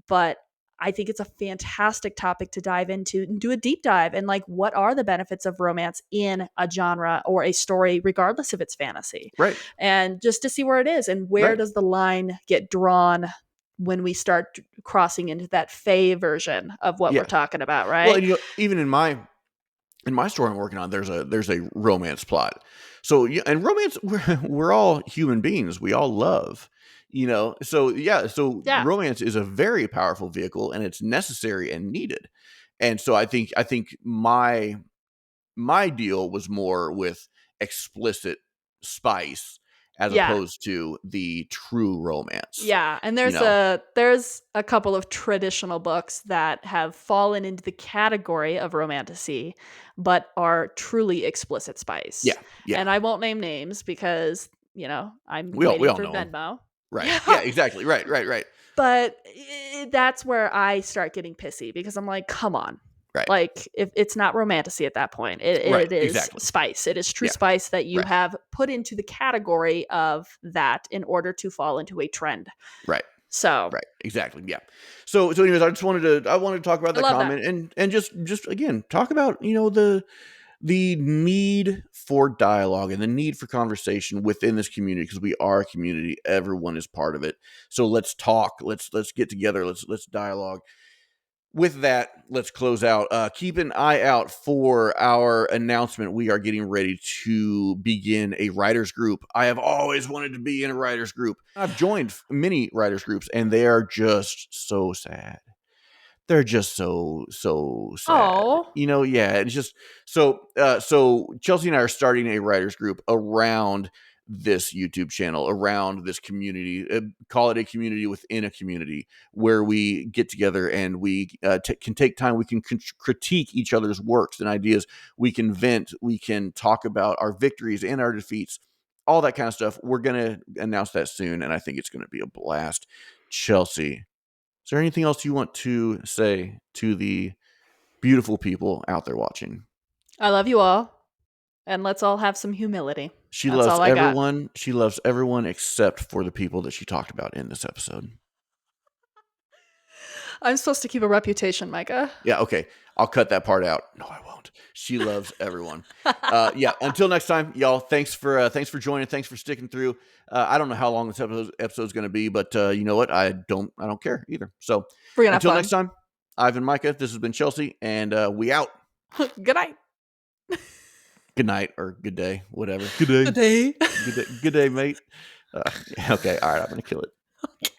But I think it's a fantastic topic to dive into and do a deep dive. And like, what are the benefits of romance in a genre or a story, regardless if it's fantasy? Right. And just to see where it is and where Right. does the line get drawn when we start crossing into that Fae version of what we're Yeah. talking about, Well, right? and even in my story I'm working on, there's a romance plot. So yeah, and romance, we're all human beings. We all love, So yeah, so Yeah. romance is a very powerful vehicle, and it's necessary and needed. And so I think my deal was more with explicit spice as Yeah. opposed to the true romance. Yeah, and You know, there's a couple of traditional books that have fallen into the category of romantasy, but are truly explicit spice. yeah, yeah. And I won't name names because, I'm We waiting all for know 'em. Venmo. Right. Yeah. Yeah, exactly. Right, right, right. But that's where I start getting pissy because I'm like, come on. Right. Like, if it's not romantasy at that point, Right. it is Exactly. spice. It is true Yeah. spice that you Right. have put into the category of that in order to fall into a trend. Right. So Right. Exactly. Yeah. So anyways, I wanted to talk about I that love that. comment and just again talk about, the need for dialogue and the need for conversation within this community, because we are a community. Everyone is part of it. So let's talk. Let's get together. Let's dialogue. With that, let's close out. Keep an eye out for our announcement. We are getting ready to begin a writers group. I have always wanted to be in a writers group. I've joined many writers groups, and they are just so sad. They're just so sad. Oh, Yeah. It's just so Chelsea and I are starting a writers group around this YouTube channel, around this community. Call it a community within a community, where we get together and we can take time. We can critique each other's works and ideas. We can vent. We can talk about our victories and our defeats, all that kind of stuff. We're gonna announce that soon, and I think it's gonna be a blast. Chelsea, is there anything else you want to say to the beautiful people out there watching? I love you all, and let's all have some humility. She That's loves all I got. everyone. She loves everyone except for the people that she talked about in this episode. I'm supposed to keep a reputation, Micah. Yeah, okay. I'll cut that part out. No, I won't. She loves everyone. Yeah. Until next time, y'all. Thanks for joining. Thanks for sticking through. I don't know how long this episode's going to be, but you know what? I don't care either. So We're gonna have until fun. next time, I've been Micah. This has been Chelsea, and we out. Good night. Good night or good day, whatever. Good day. Good day. Good day, mate. Okay. All right. I'm going to kill it.